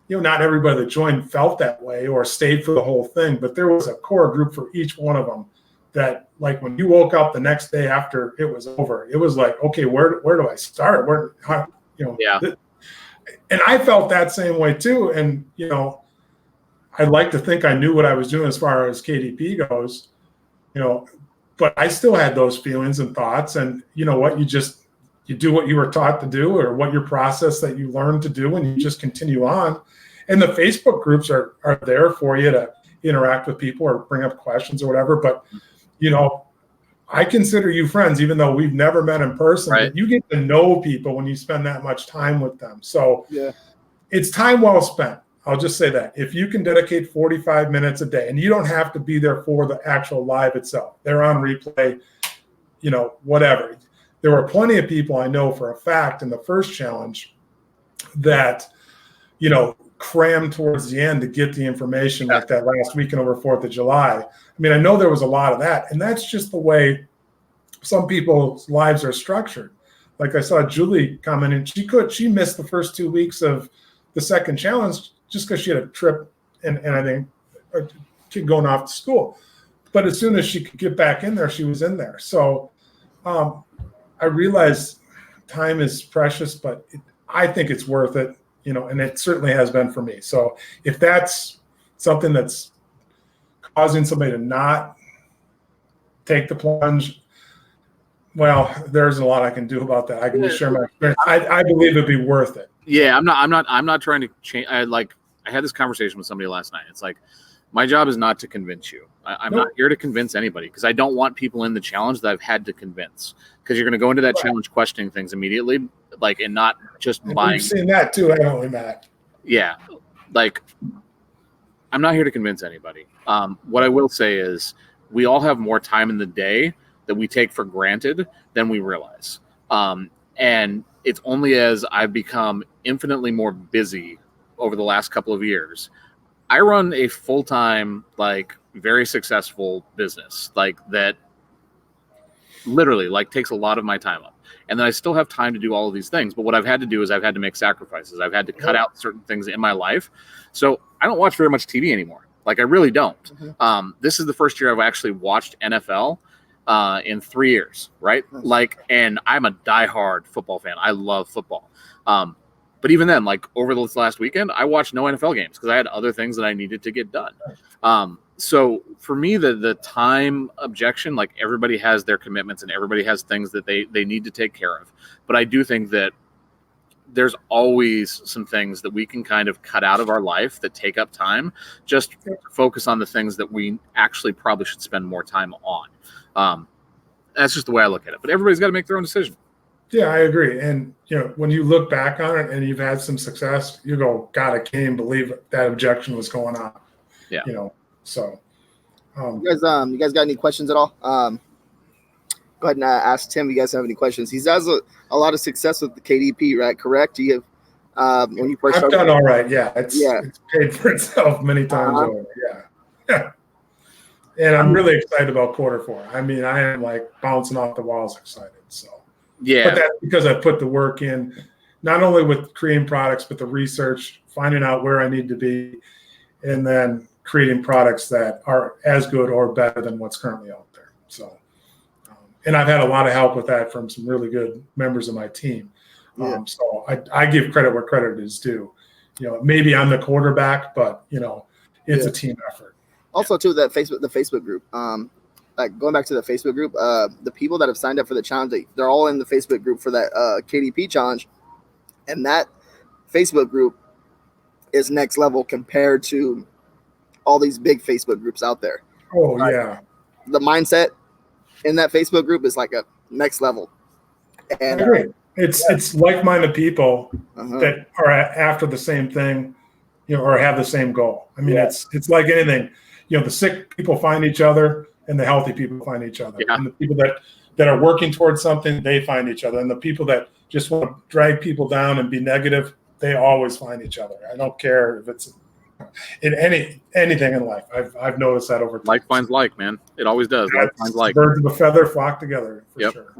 not everybody that joined felt that way or stayed for the whole thing, but there was a core group for each one of them that, like, when you woke up the next day after it was over, it was like, okay, where do I start? And I felt that same way too. And, I'd like to think I knew what I was doing as far as KDP goes, but I still had those feelings and thoughts. And you know what, you do what you were taught to do, or what your process that you learned to do, and you just continue on. And the Facebook groups are there for you to interact with people or bring up questions or whatever. But, I consider you friends, even though we've never met in person. Right. But you get to know people when you spend that much time with them. So it's time well spent. I'll just say that. If you can dedicate 45 minutes a day, and you don't have to be there for the actual live itself, they're on replay, whatever. There were plenty of people I know for a fact in the first challenge that, crammed towards the end to get the information, like that last weekend over 4th of July. I mean, I know there was a lot of that, and that's just the way some people's lives are structured. Like I saw Julie commenting, she missed the first 2 weeks of the second challenge just because she had a trip and I think a kid going off to school. But as soon as she could get back in there, she was in there. So I realize time is precious, but I think it's worth it, and it certainly has been for me. So if that's something that's causing somebody to not take the plunge, well, there's a lot I can do about that. I can just share my experience. I believe it'd be worth it. Yeah, I'm not trying to change. I had this conversation with somebody last night. It's like, my job is not to convince you. I'm not here to convince anybody, because I don't want people in the challenge that I've had to convince, because you're going to go into that challenge questioning things immediately, and not just buying. We've seen that too, haven't we, Matt? Yeah. I'm not here to convince anybody. What I will say is, we all have more time in the day that we take for granted than we realize. And it's only as I've become infinitely more busy over the last couple of years. I run a full-time, very successful business, that literally takes a lot of my time up. And then I still have time to do all of these things. But what I've had to do is I've had to make sacrifices. I've had to cut out certain things in my life. So I don't watch very much TV anymore. I really don't. Mm-hmm. This is the first year I've actually watched NFL in 3 years, right? And I'm a diehard football fan. I love football. But even then, over this last weekend, I watched no NFL games because I had other things that I needed to get done. So for me, the time objection, everybody has their commitments and everybody has things that they need to take care of. But I do think that there's always some things that we can kind of cut out of our life that take up time, just to focus on the things that we actually probably should spend more time on. That's just the way I look at it. But everybody's got to make their own decision. Yeah, I agree. And, when you look back on it and you've had some success, you go, God, I can't even believe that objection was going on. Yeah. So. You guys got any questions at all? Go ahead and ask Tim if you guys have any questions. He has a lot of success with the KDP, right? Correct? You have, when you first started? I've done all right. Yeah. It's paid for itself many times over. Yeah. And I'm really excited about quarter 4. I mean, I am bouncing off the walls excited. So Yeah. but that's because I put the work in, not only with creating products, but the research, finding out where I need to be, and then creating products that are as good or better than what's currently out there. So, and I've had a lot of help with that from some really good members of my team. Yeah. So I give credit where credit is due. Maybe I'm the quarterback, but it's a team effort. Also, too, the Facebook group. Like going back to the Facebook group, the people that have signed up for the challenge, they're all in the Facebook group for that KDP challenge, and that Facebook group is next level compared to all these big Facebook groups out there. Oh yeah, the mindset in that Facebook group is like a next level. And I agree. It's like-minded people that are after the same thing, or have the same goal. I mean, it's like anything. The sick people find each other, and the healthy people find each other. Yeah. And the people that are working towards something, they find each other. And the people that just want to drag people down and be negative, they always find each other. I don't care if it's in anything in life. I've noticed that over time. Like finds like, man. It always does. Like finds like. Birds of a feather flock together, for sure.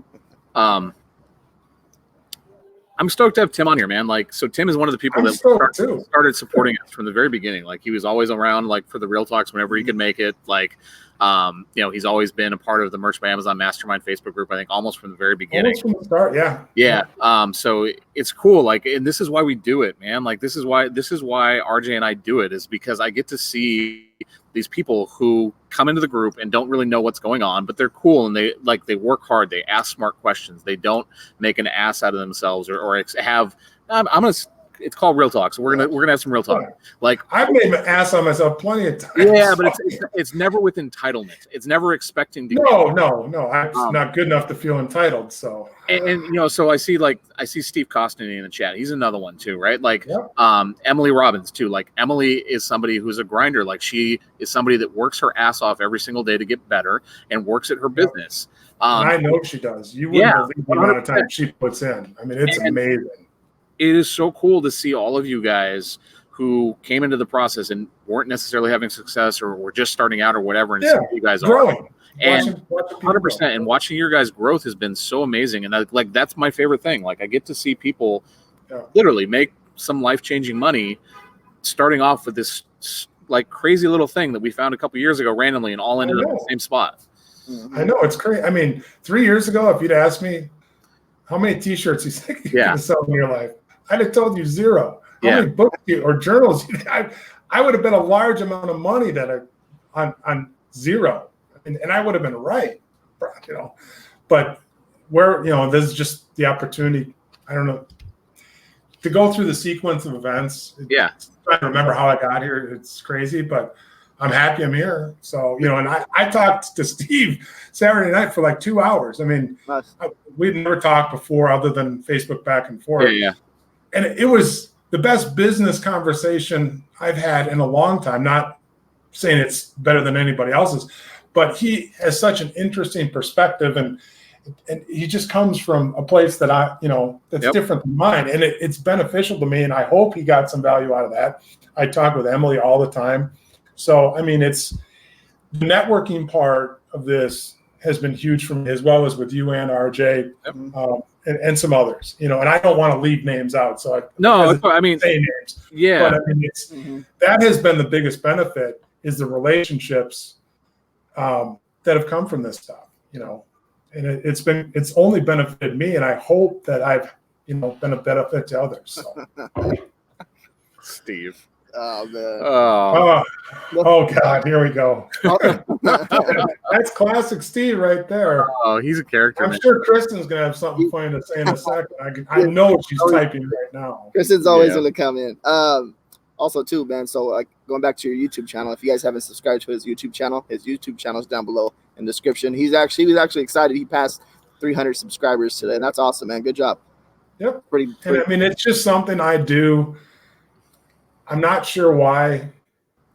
I'm stoked to have Tim on here, man. So Tim is one of the people that started supporting us from the very beginning. Like he was always around, for the Real Talks whenever he could make it. He's always been a part of the Merch by Amazon Mastermind Facebook group. I think almost from the very beginning. Almost from the start, yeah. Yeah. So it's cool. And this is why we do it, man. This is why RJ and I do it, is because I get to see these people who come into the group and don't really know what's going on, but they're cool and they work hard. They ask smart questions. They don't make an ass out of themselves or have. It's called Real Talk, so we're gonna have some real talk. I've made an ass on myself plenty of times. Yeah, but it's never with entitlement. It's never expecting to. No. I'm not good enough to feel entitled. So so I see Steve Costany in the chat. He's another one too, right? Emily Robbins too. Emily is somebody who's a grinder. She is somebody that works her ass off every single day to get better and works at her business. And I know she does. You wouldn't believe the amount of time she puts in. I mean, it's amazing. It is so cool to see all of you guys who came into the process and weren't necessarily having success or were just starting out or whatever, and see who you guys growing. are. And 100%. And watching your guys' growth has been so amazing. And that's my favorite thing. I get to see people literally make some life-changing money starting off with this crazy little thing that we found a couple years ago randomly and all ended up in the same spot. I know, it's crazy. I mean, 3 years ago, if you'd asked me how many T-shirts you think you're going to sell in your life, I'd have told you zero. How many books or journals? I would have been a large amount of money on zero, and I would have been right, But this is just the opportunity. I don't know, to go through the sequence of events. Trying to remember how I got here. It's crazy, but I'm happy I'm here. So, and I talked to Steve Saturday night for 2 hours. I mean, we'd never talked before other than Facebook back and forth. Yeah. And it was the best business conversation I've had in a long time. Not saying it's better than anybody else's, but he has such an interesting perspective, and he just comes from a place that that's different than mine, and it's beneficial to me. And I hope he got some value out of that. I talk with Emily all the time. So, I mean, it's the networking part of this has been huge for me, as well as with you and RJ, and some others, and I don't want to leave names out. So I mean, say names. Yeah. But I mean, it's that has been the biggest benefit, is the relationships that have come from this stuff, and it's only benefited me, and I hope that I've, been a benefit to others. So. Steve. Oh man. Oh God, here we go. That's classic Steve right there. Oh, he's a character. I'm sure Kristen's gonna have something funny to say in a second. I know she's typing right now. Kristen's always gonna come in. Also too, man. So going back to your YouTube channel, if you guys haven't subscribed to his YouTube channel is down below in the description. He was actually excited. He passed 300 subscribers today. That's awesome, man. Good job. Yep. Pretty. And I mean, it's just something I do. I'm not sure why.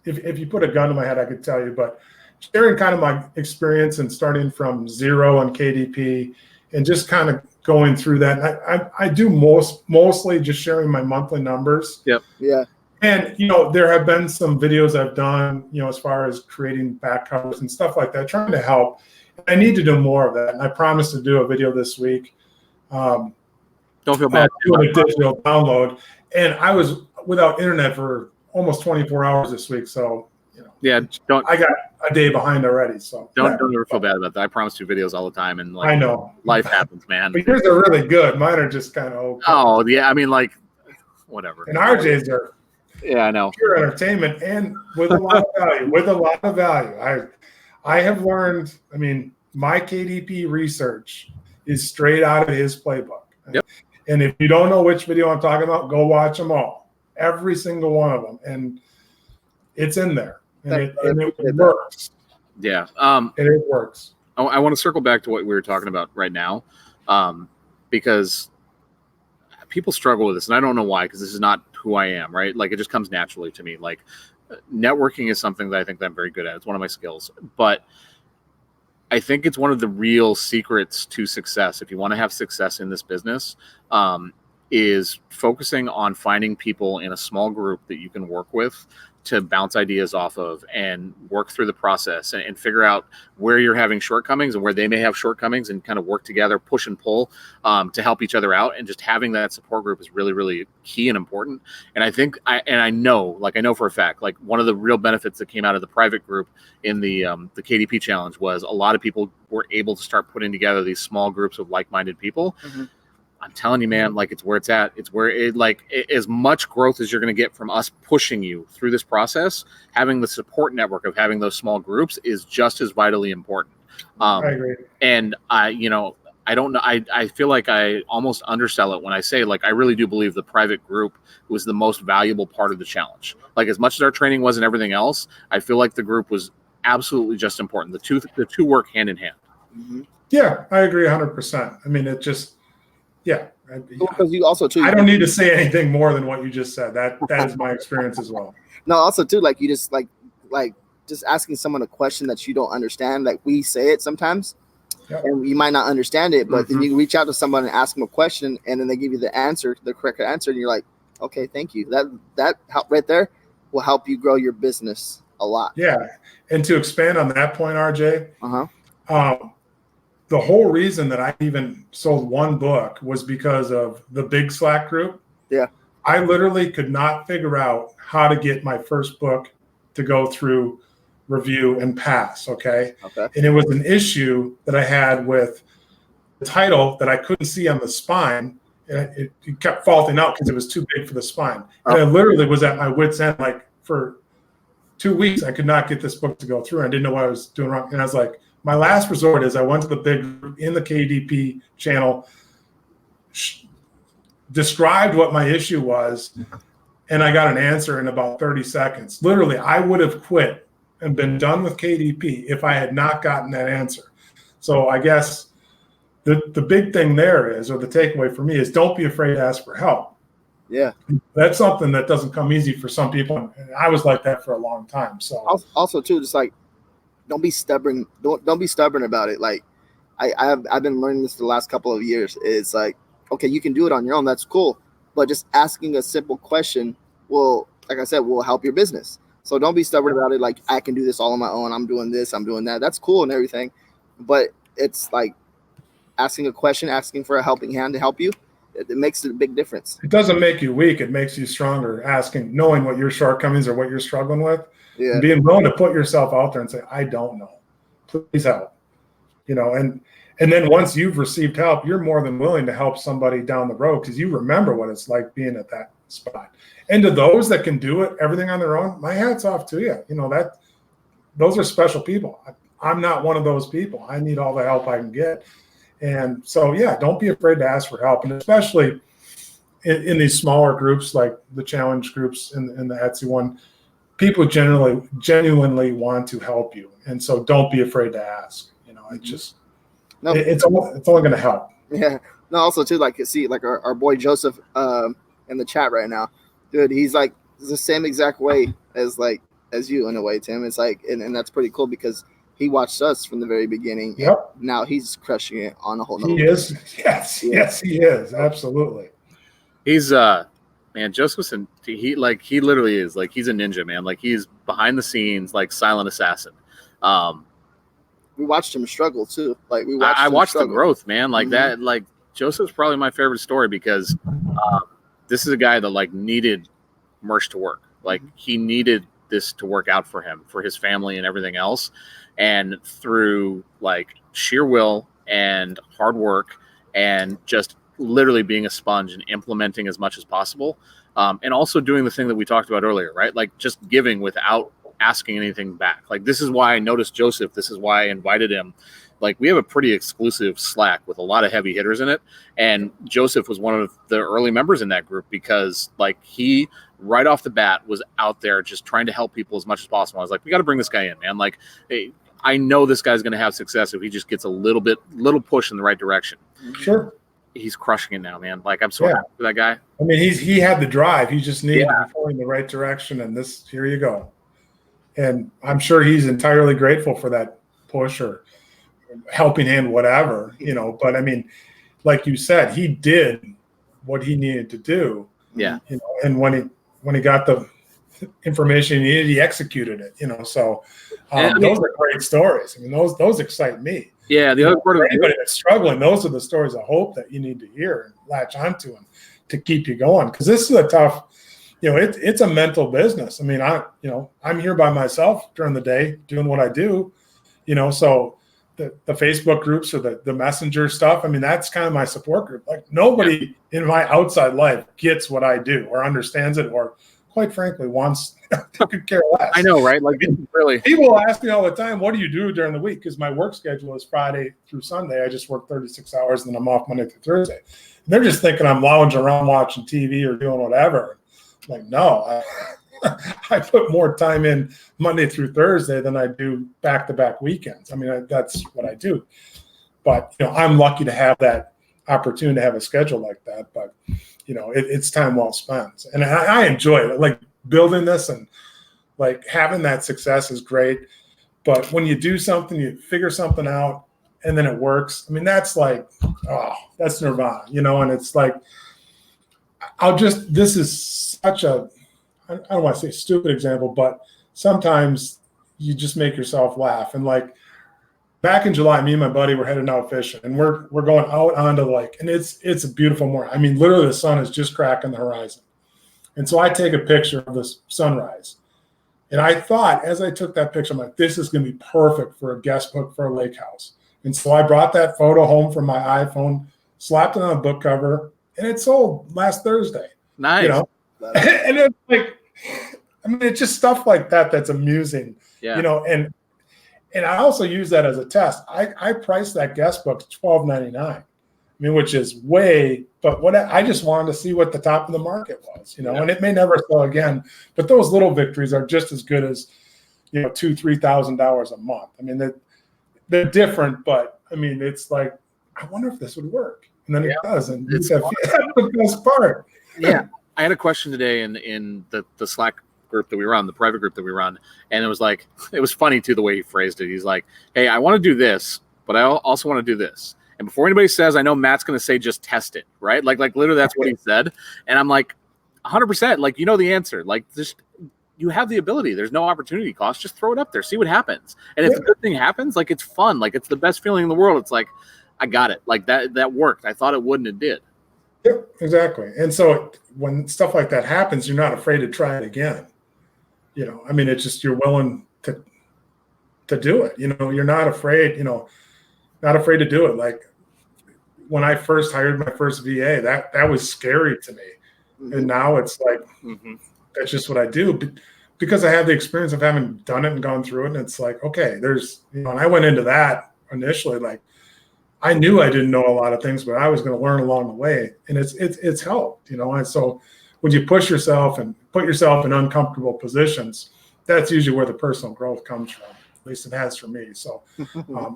If you put a gun to my head, I could tell you, but sharing kind of my experience and starting from zero on KDP and just kind of going through that. I do mostly just sharing my monthly numbers. Yep. Yeah. And, there have been some videos I've done, as far as creating back covers and stuff like that, trying to help. I need to do more of that. And I promised to do a video this week. Don't feel bad. Doing a digital download. And I was without internet for almost 24 hours this week. So, Yeah, I got a day behind already. So don't ever feel bad about that. I promise you videos all the time, and I know life happens, man. But yours are really good. Mine are just kind of okay. Oh yeah, I mean whatever. And RJ's are I know. pure entertainment and with a lot of value. I have learned. I mean, my KDP research is straight out of his playbook. Yep. And if you don't know which video I'm talking about, go watch them all, every single one of them, and it's in there, and it works. Yeah. And it works. I want to circle back to what we were talking about right now, because people struggle with this, and I don't know why, because this is not who I am, right? Like, it just comes naturally to me. Like, networking is something that I think that I'm very good at. It's one of my skills, but I think it's one of the real secrets to success. If you want to have success in this business, is focusing on finding people in a small group that you can work with to bounce ideas off of and work through the process and figure out where you're having shortcomings and where they may have shortcomings, and kind of work together, push and pull to help each other out. And just having that support group is really, really key and important. And I think I know for a fact, like, one of the real benefits that came out of the private group in the KDP challenge was a lot of people were able to start putting together these small groups of like-minded people. Mm-hmm. I'm telling you, man, like, it's where it's at. It's where as much growth as you're going to get from us pushing you through this process, having the support network of having those small groups is just as vitally important. I agree. And I don't know. I feel like I almost undersell it when I say, like, I really do believe the private group was the most valuable part of the challenge. Like, as much as our training was and everything else, I feel like the group was absolutely just important. The two work hand in hand. Mm-hmm. Yeah, I agree 100%. I mean, it just. Yeah, because you also too. I don't need to say anything more than what you just said. That is my experience as well. No, also too, like, you just like just asking someone a question that you don't understand. Like, we say it sometimes, and you might not understand it, but then you reach out to someone and ask them a question, and then they give you the answer, the correct answer, and you're like, okay, thank you. That help right there will help you grow your business a lot. Yeah, and to expand on that point, RJ. The whole reason that I even sold one book was because of the big Slack group. Yeah. I literally could not figure out how to get my first book to go through review and pass. Okay. And it was an issue that I had with the title that I couldn't see on the spine. And it kept faulting out because it was too big for the spine. And I literally was at my wit's end, like, for 2 weeks, I could not get this book to go through. I didn't know what I was doing wrong. And I was like, my last resort is I went to the big group in the KDP channel, described what my issue was, and I got an answer in about 30 seconds. Literally, I would have quit and been done with KDP if I had not gotten that answer. So I guess the big thing there is, or the takeaway for me is, don't be afraid to ask for help. Yeah. That's something that doesn't come easy for some people. And I was like that for a long time. So also too, just like, don't be stubborn. Don't be stubborn about it. Like, I've been learning this the last couple of years. It's like, okay, you can do it on your own. That's cool. But just asking a simple question will, like I said, will help your business. So don't be stubborn about it. Like, I can do this all on my own. I'm doing this. I'm doing that. That's cool and everything. But it's like asking a question, asking for a helping hand to help you. It makes a big difference. It doesn't make you weak. It makes you stronger. Asking, knowing what your shortcomings or what you're struggling with. Yeah. And being willing to put yourself out there and say, I don't know, please help, and then once you've received help, you're more than willing to help somebody down the road because you remember what it's like being at that spot. And to those that can do it, everything on their own, my hat's off to you. Those are special people. I'm not one of those people. I need all the help I can get. And so, yeah, don't be afraid to ask for help. And especially in these smaller groups, like the challenge groups in the Etsy one, people genuinely want to help you, and so don't be afraid to ask. It just it's only going to help. Yeah. No. Also, too, like, see, like our boy Joseph in the chat right now, dude. He's like the same exact way as you in a way, Tim. It's like, and that's pretty cool because he watched us from the very beginning. Yep. Now he's crushing it on a whole nother. He is. Yes. Yeah. Yes, he is. Absolutely. He's man, Josephson, he literally is, like, he's a ninja, man. Like, he's behind the scenes, like, silent assassin. we watched him struggle too. Like I watched the struggle. growth, man. Like that. Like Joseph's probably my favorite story because this is a guy that like needed merch to work. Like he needed this to work out for him, for his family and everything else. And through like sheer will and hard work and just literally being a sponge and implementing as much as possible. And also doing the thing that we talked about earlier, right? Like just giving without asking anything back. Like this is why I noticed Joseph. This is why I invited him. Like we have a pretty exclusive Slack with a lot of heavy hitters in it. And Joseph was one of the early members in that group because like he right off the bat was out there just trying to help people as much as possible. I was like, we got to bring this guy in, man. Like, hey, I know this guy's going to have success if he just gets a little push in the right direction. Sure. He's crushing it now, man. Like I'm so happy for that guy. I mean, he had the drive. He just needed to be going in the right direction. And here you go. And I'm sure he's entirely grateful for that push or helping hand, whatever, but I mean, like you said, he did what he needed to do. Yeah. And when he got the information he needed, he executed it, so those are great stories. I mean, those excite me. Yeah. The other part of anybody that's struggling, those are the stories of hope that you need to hear and latch onto them to keep you going. Because this is a tough, it's a mental business. I mean, I'm here by myself during the day doing what I do, so the Facebook groups or the messenger stuff. I mean, that's kind of my support group. Like nobody in my outside life gets what I do or understands it or quite frankly wants to could care less. I know, right? Like really people ask me all the time, what do you do during the week? Because my work schedule is Friday through Sunday. I just work 36 hours and then I'm off Monday through Thursday. And they're just thinking I'm lounging around watching TV or doing whatever. Like, no, I put more time in Monday through Thursday than I do back-to-back weekends. I mean, that's what I do. But, I'm lucky to have that opportunity to have a schedule like that. But, it's time well spent. And I enjoy it. Like building this and like having that success is great. But when you do something, you figure something out and then it works. I mean, that's like, that's nirvana, and it's like, this is such a, I don't want to say stupid example, but sometimes you just make yourself laugh. And like back in July, me and my buddy were heading out fishing and we're going out onto the lake and it's a beautiful morning. I mean, literally the sun is just cracking the horizon. And so I take a picture of this sunrise. And I thought as I took that picture, I'm like, this is going to be perfect for a guest book for a lake house. And so I brought that photo home from my iPhone, slapped it on a book cover, and it sold last Thursday. Nice. And it's like, I mean, it's just stuff like that that's amusing, and I also use that as a test. I priced that guest book $12.99. I mean, which is but I just wanted to see what the top of the market was, and it may never sell again, but those little victories are just as good as, $2,000-$3,000 a month. I mean, they're different, but I mean, it's like, I wonder if this would work. And then it does. And that's the best part. Yeah. I had a question today in the Slack group that we run, the private group that we run. And it was funny too, the way he phrased it. He's like, hey, I want to do this, but I also want to do this. And before anybody says, I know Matt's going to say, just test it. Right. Like literally that's what he said. And I'm like 100%, like, the answer, like just, you have the ability. There's no opportunity cost. Just throw it up there. See what happens. And if a good thing happens, like it's fun. Like it's the best feeling in the world. It's like, I got it. Like that worked. I thought it wouldn't. It did. Yep, exactly. And so when stuff like that happens, you're not afraid to try it again. I mean, it's just, you're willing to do it. You're not afraid, not afraid to do it. Like when I first hired my first VA, that was scary to me. Mm-hmm. And now it's like, that's just what I do because I have the experience of having done it and gone through it. And it's like, okay, there's, and I went into that initially, like, I knew I didn't know a lot of things, but I was going to learn along the way, and it's helped, And so when you push yourself and put yourself in uncomfortable positions, that's usually where the personal growth comes from. At least it has for me. So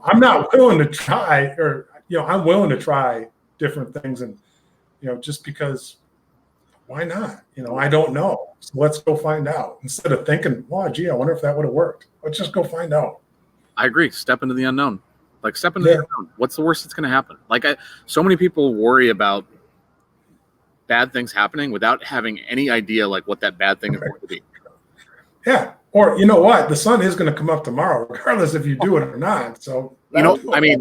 I'm not willing to try, I'm willing to try different things, and just because, why not? I don't know, so let's go find out instead of thinking, "Oh, gee, I wonder if that would have worked." Let's just go find out. I agree. Step into the unknown. Like step into the unknown. What's the worst that's going to happen? Like so many people worry about bad things happening without having any idea like what that bad thing is going to be. Yeah. Or you know what? The sun is going to come up tomorrow, regardless if you do it or not. So I mean,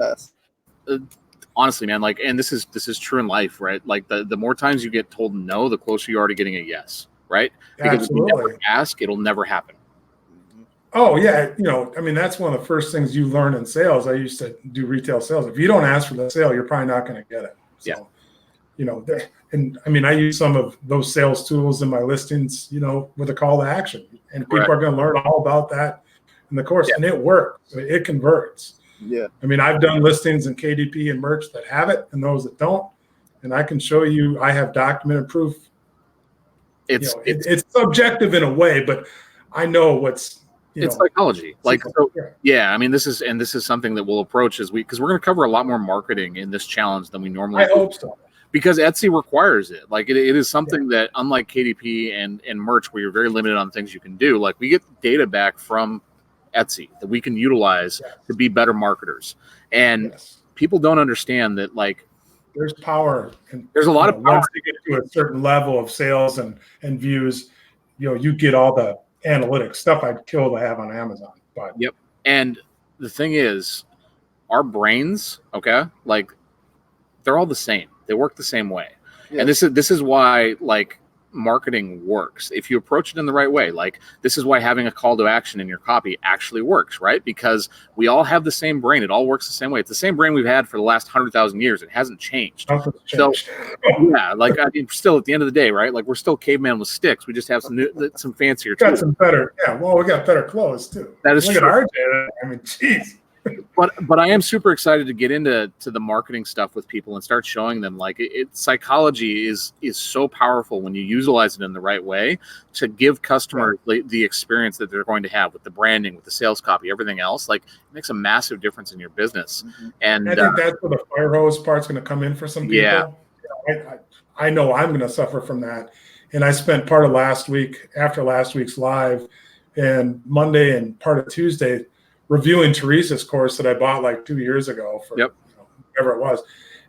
honestly, man, like, and this is true in life, right? Like the more times you get told no, the closer you are to getting a yes, right? Because if you never ask, it'll never happen. Oh yeah, I mean, that's one of the first things you learn in sales. I used to do retail sales. If you don't ask for the sale, you're probably not going to get it. So, and I mean, I use some of those sales tools in my listings, with a call to action, and people are going to learn all about that in the course, and it works. It converts. Yeah. I mean, I've done listings in KDP and merch that have it and those that don't, and I can show you, I have documented proof. It's subjective in a way, but I know what's, it's psychology. Like, so, I mean, this is something that we'll approach because we're going to cover a lot more marketing in this challenge than we normally do. I hope so. Because Etsy requires it. Like it is something that, unlike KDP and merch, where you're very limited on things you can do, like we get data back from Etsy that we can utilize to be better marketers. And people don't understand that, like, there's power. And there's a lot of power. Once you get to a certain level of sales and views, you get all the analytics stuff I'd kill to have on Amazon. But And the thing is, our brains, like they're all the same. They work the same way. And this is why, like, marketing works if you approach it in the right way. Like, this is why having a call to action in your copy actually works, right? Because we all have the same brain. It all works the same way. It's the same brain we've had for the last 100,000 years. It hasn't changed. So like, I mean, still at the end of the day, right? Like, we're still caveman with sticks. We just have some fancier tools. Got some better. Yeah. Well, we got better clothes too. That is true. Look at RJ. I mean, geez. But I am super excited to get into the marketing stuff with people and start showing them, like, psychology is so powerful when you utilize it in the right way to give customers the experience that they're going to have with the branding, with the sales copy, everything else. Like, it makes a massive difference in your business. And I think that's where the fire hose part's going to come in for some people. Yeah. I know I'm going to suffer from that. And I spent part of last week, after last week's live, and Monday and part of Tuesday reviewing Teresa's course that I bought like 2 years ago for whatever it was.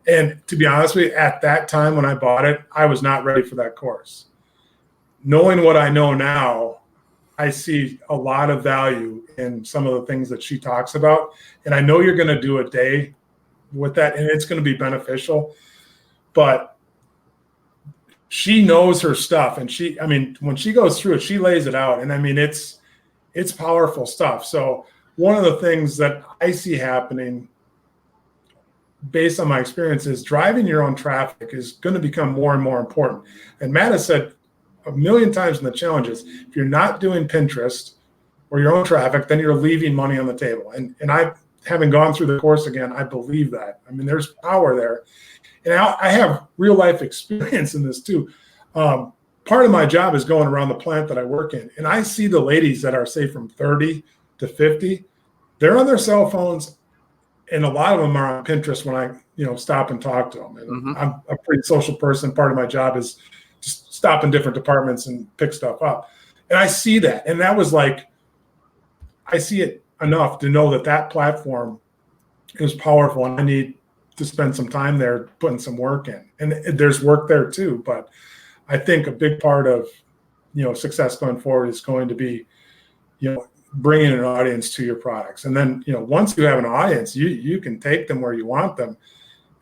And to be honest with you, at that time when I bought it, I was not ready for that course. Knowing what I know now, I see a lot of value in some of the things that she talks about. And I know you're going to do a day with that, and it's going to be beneficial. But she knows her stuff. And when she goes through it, she lays it out. And I mean, it's powerful stuff. So one of the things that I see happening based on my experience is driving your own traffic is going to become more and more important. And Matt has said a million times in the challenges, if you're not doing Pinterest or your own traffic, then you're leaving money on the table. And I, having gone through the course again, I believe that. I mean, there's power there. And I have real life experience in this too. Part of my job is going around the plant that I work in. And I see the ladies that are, say, from 30 to 50, they're on their cell phones, and a lot of them are on Pinterest when I, stop and talk to them. And I'm a pretty social person. Part of my job is just stop in different departments and pick stuff up. And I see that. And that was like, I see it enough to know that platform is powerful, and I need to spend some time there putting some work in. And there's work there too. But I think a big part of, success going forward is going to be, bringing an audience to your products. And then, once you have an audience, you can take them where you want them,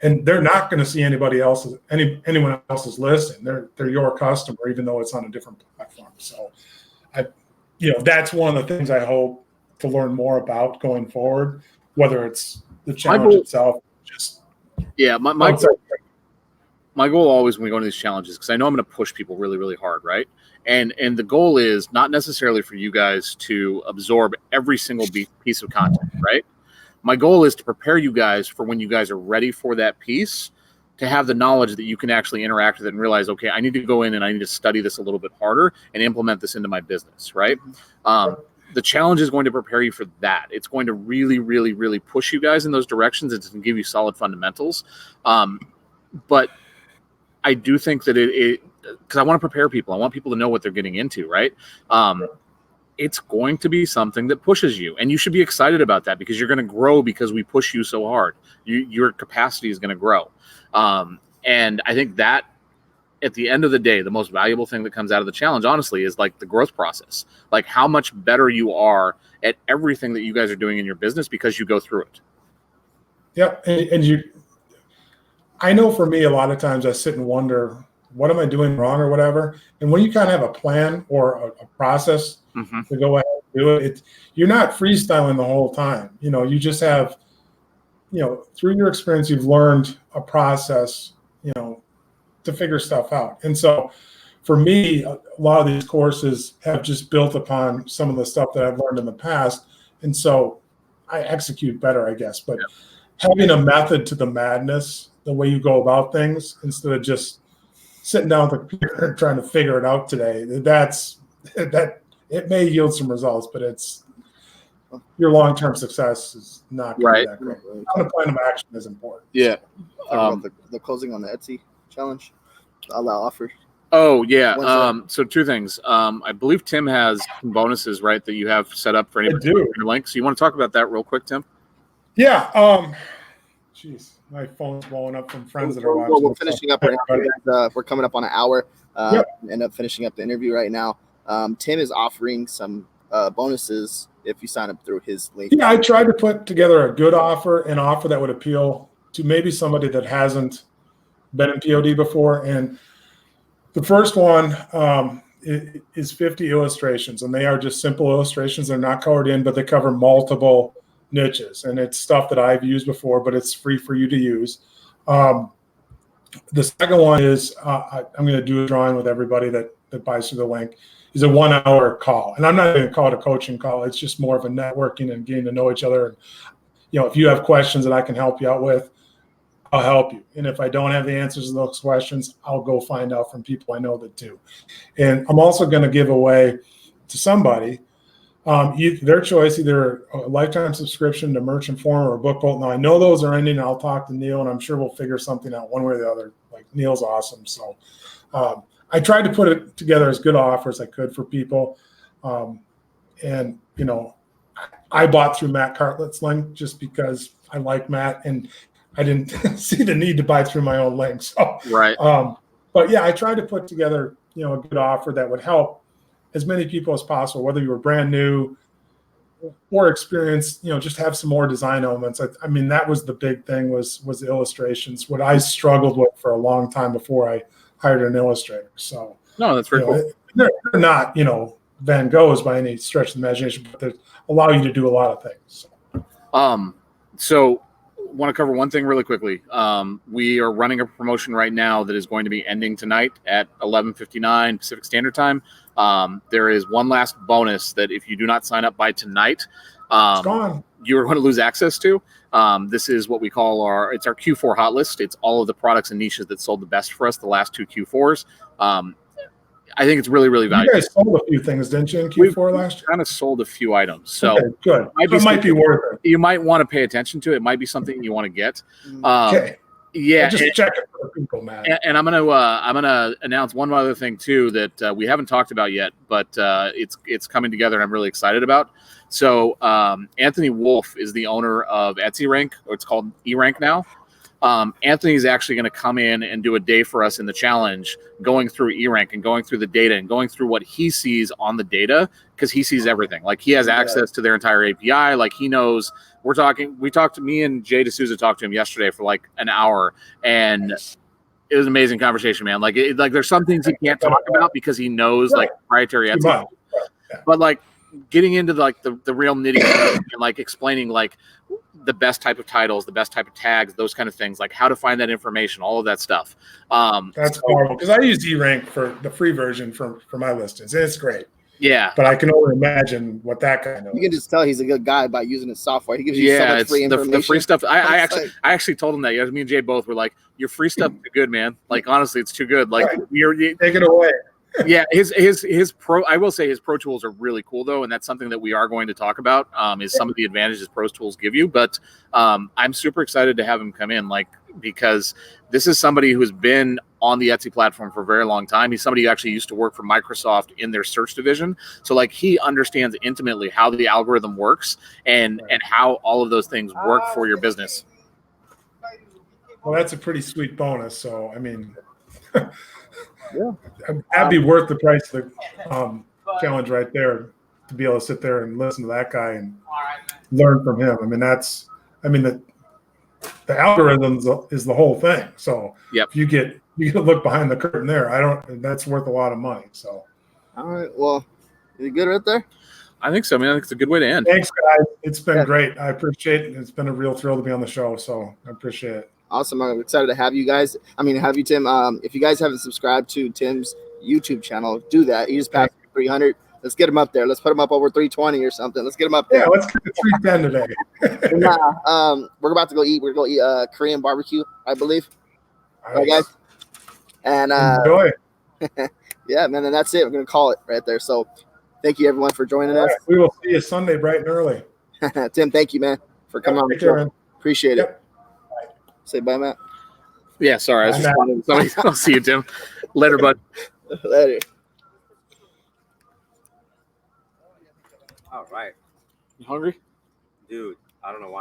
and they're not going to see anyone else's listing. They're your customer, even though it's on a different platform. So that's one of the things I hope to learn more about going forward, whether it's the challenge itself. My goal always when we go into these challenges, because I know I'm going to push people really, really hard, right? And the goal is not necessarily for you guys to absorb every single piece of content, right? My goal is to prepare you guys for when you guys are ready for that piece, to have the knowledge that you can actually interact with it and realize, okay, I need to go in and I need to study this a little bit harder and implement this into my business, right? The challenge is going to prepare you for that. It's going to really, really, really push you guys in those directions. It's going to give you solid fundamentals. But I do think that because I want to prepare people. I want people to know what they're getting into, right? It's going to be something that pushes you, and you should be excited about that, because you're going to grow because we push you so hard. Your capacity is going to grow. And I think that at the end of the day, the most valuable thing that comes out of the challenge, honestly, is like the growth process, like how much better you are at everything that you guys are doing in your business because you go through it. Yeah. And I know for me, a lot of times I sit and wonder, what am I doing wrong or whatever? And when you kind of have a plan or a process to go ahead and do it, you're not freestyling the whole time. You just have, through your experience, you've learned a process, to figure stuff out. And so for me, a lot of these courses have just built upon some of the stuff that I've learned in the past. And so I execute better, I guess. But having a method to the madness, the way you go about things, instead of just sitting down with a computer and trying to figure it out today, that it may yield some results, but your long-term success is not going to be that great. The plan of action is important. Yeah. The closing on the Etsy challenge, allow offers. Oh yeah. So two things. I believe Tim has some bonuses, right, that you have set up for anybody with your link. So you want to talk about that real quick, Tim? Yeah. Jeez, my phone's blowing up from friends that are watching. Well, we're finishing up. We're coming up on an hour. End up finishing up the interview right now. Tim is offering some bonuses if you sign up through his link. Yeah, I tried to put together a good offer, an offer that would appeal to maybe somebody that hasn't been in POD before. And the first one is 50 illustrations, and they are just simple illustrations. They're not colored in, but they cover multiple niches, and it's stuff that I've used before, but it's free for you to use. The second one is I'm going to do a drawing with everybody that buys through the link. Is a 1 hour call, and I'm not going to call it a coaching call. It's just more of a networking and getting to know each other. And, if you have questions that I can help you out with, I'll help you. And if I don't have the answers to those questions, I'll go find out from people I know that do. And I'm also going to give away to somebody their choice, either a lifetime subscription to Merchant Forum or a book bolt. Now, I know those are ending. I'll talk to Neil, and I'm sure we'll figure something out one way or the other. Like, Neil's awesome. So I tried to put it together as good offer as I could for people. And, I bought through Matt Cartlett's link just because I like Matt, and I didn't see the need to buy through my own link. So, right. But yeah, I tried to put together, a good offer that would help as many people as possible, whether you were brand new or experienced, just have some more design elements. I mean, that was the big thing was the illustrations, what I struggled with for a long time before I hired an illustrator. So no, that's very cool. They're not, Van Goghs by any stretch of the imagination, but they allow you to do a lot of things. So want to cover one thing really quickly. We are running a promotion right now that is going to be ending tonight at 11:59 Pacific Standard Time. There is one last bonus that if you do not sign up by tonight, you're going to lose access to. This is what we call it's our Q4 hot list. It's all of the products and niches that sold the best for us the last two Q4s. I think it's really, really valuable. You guys sold a few things, didn't you, in Q4 last year? Kind of sold a few items. So okay, good. It might be worth it. You might want to pay attention to it. It might be something you want to get. Okay. Yeah, just check it for people, man. And I'm gonna announce one other thing too that we haven't talked about yet, but it's coming together, and I'm really excited about. So Anthony Wolf is the owner of Etsy Rank, or it's called eRank now. Anthony is actually going to come in and do a day for us in the challenge, going through eRank and going through the data and going through what he sees on the data, because he sees everything. Like, he has access to their entire API. Like, he knows. Me and Jay D'Souza talked to him yesterday for like an hour, and it was an amazing conversation, man. Like, there's some things he can't talk about because he knows like proprietary Etsy, but like getting into the real nitty and like explaining like the best type of titles, the best type of tags, those kind of things, like how to find that information, all of that stuff. That's powerful, because I use eRank for the free version for my listings, and it's great. Yeah, but I can only imagine what that kind of. You can just tell he's a good guy by using his software. He gives you so much free information. The free stuff. I actually told him that. Me and Jay both were like, "Your free stuff is too good, man. Like, honestly, it's too good. Like, take it away." Yeah, his pro. I will say his Pro Tools are really cool though, and that's something that we are going to talk about. Is some of the advantages Pro Tools give you, but I'm super excited to have him come in, like, because this is somebody who's been on the Etsy platform for a very long time. He's somebody who actually used to work for Microsoft in their search division, so like he understands intimately how the algorithm works and how all of those things work for your business. Well, that's a pretty sweet bonus. So I mean. that'd be worth the price of the challenge right there to be able to sit there and listen to that guy and learn from him. I mean, the algorithms is the whole thing. So if you get to look behind the curtain there, that's worth a lot of money. So, all right. Well, you good right there? I think so, man. I think it's a good way to end. Thanks, guys. It's been great. I appreciate it. It's been a real thrill to be on the show. So I appreciate it. Awesome. I'm excited to have you guys. Have you, Tim. If you guys haven't subscribed to Tim's YouTube channel, do that. He just passed 300. Let's get him up there. Let's put him up over 320 or something. Let's get him up there. Yeah, let's get to 310 today. We're about to go eat. We're going to go eat Korean barbecue, I believe. Nice. Right, guys? And enjoy. Yeah, man, and that's it. We're going to call it right there. So thank you, everyone, for joining us. We will see you Sunday bright and early. Tim, thank you, man, for coming on the show. Appreciate it. Say bye, Matt. Yeah, sorry. I was responding to somebody. I'll see you, Tim. Later, bud. Later. All right. You hungry? Dude, I don't know why I'm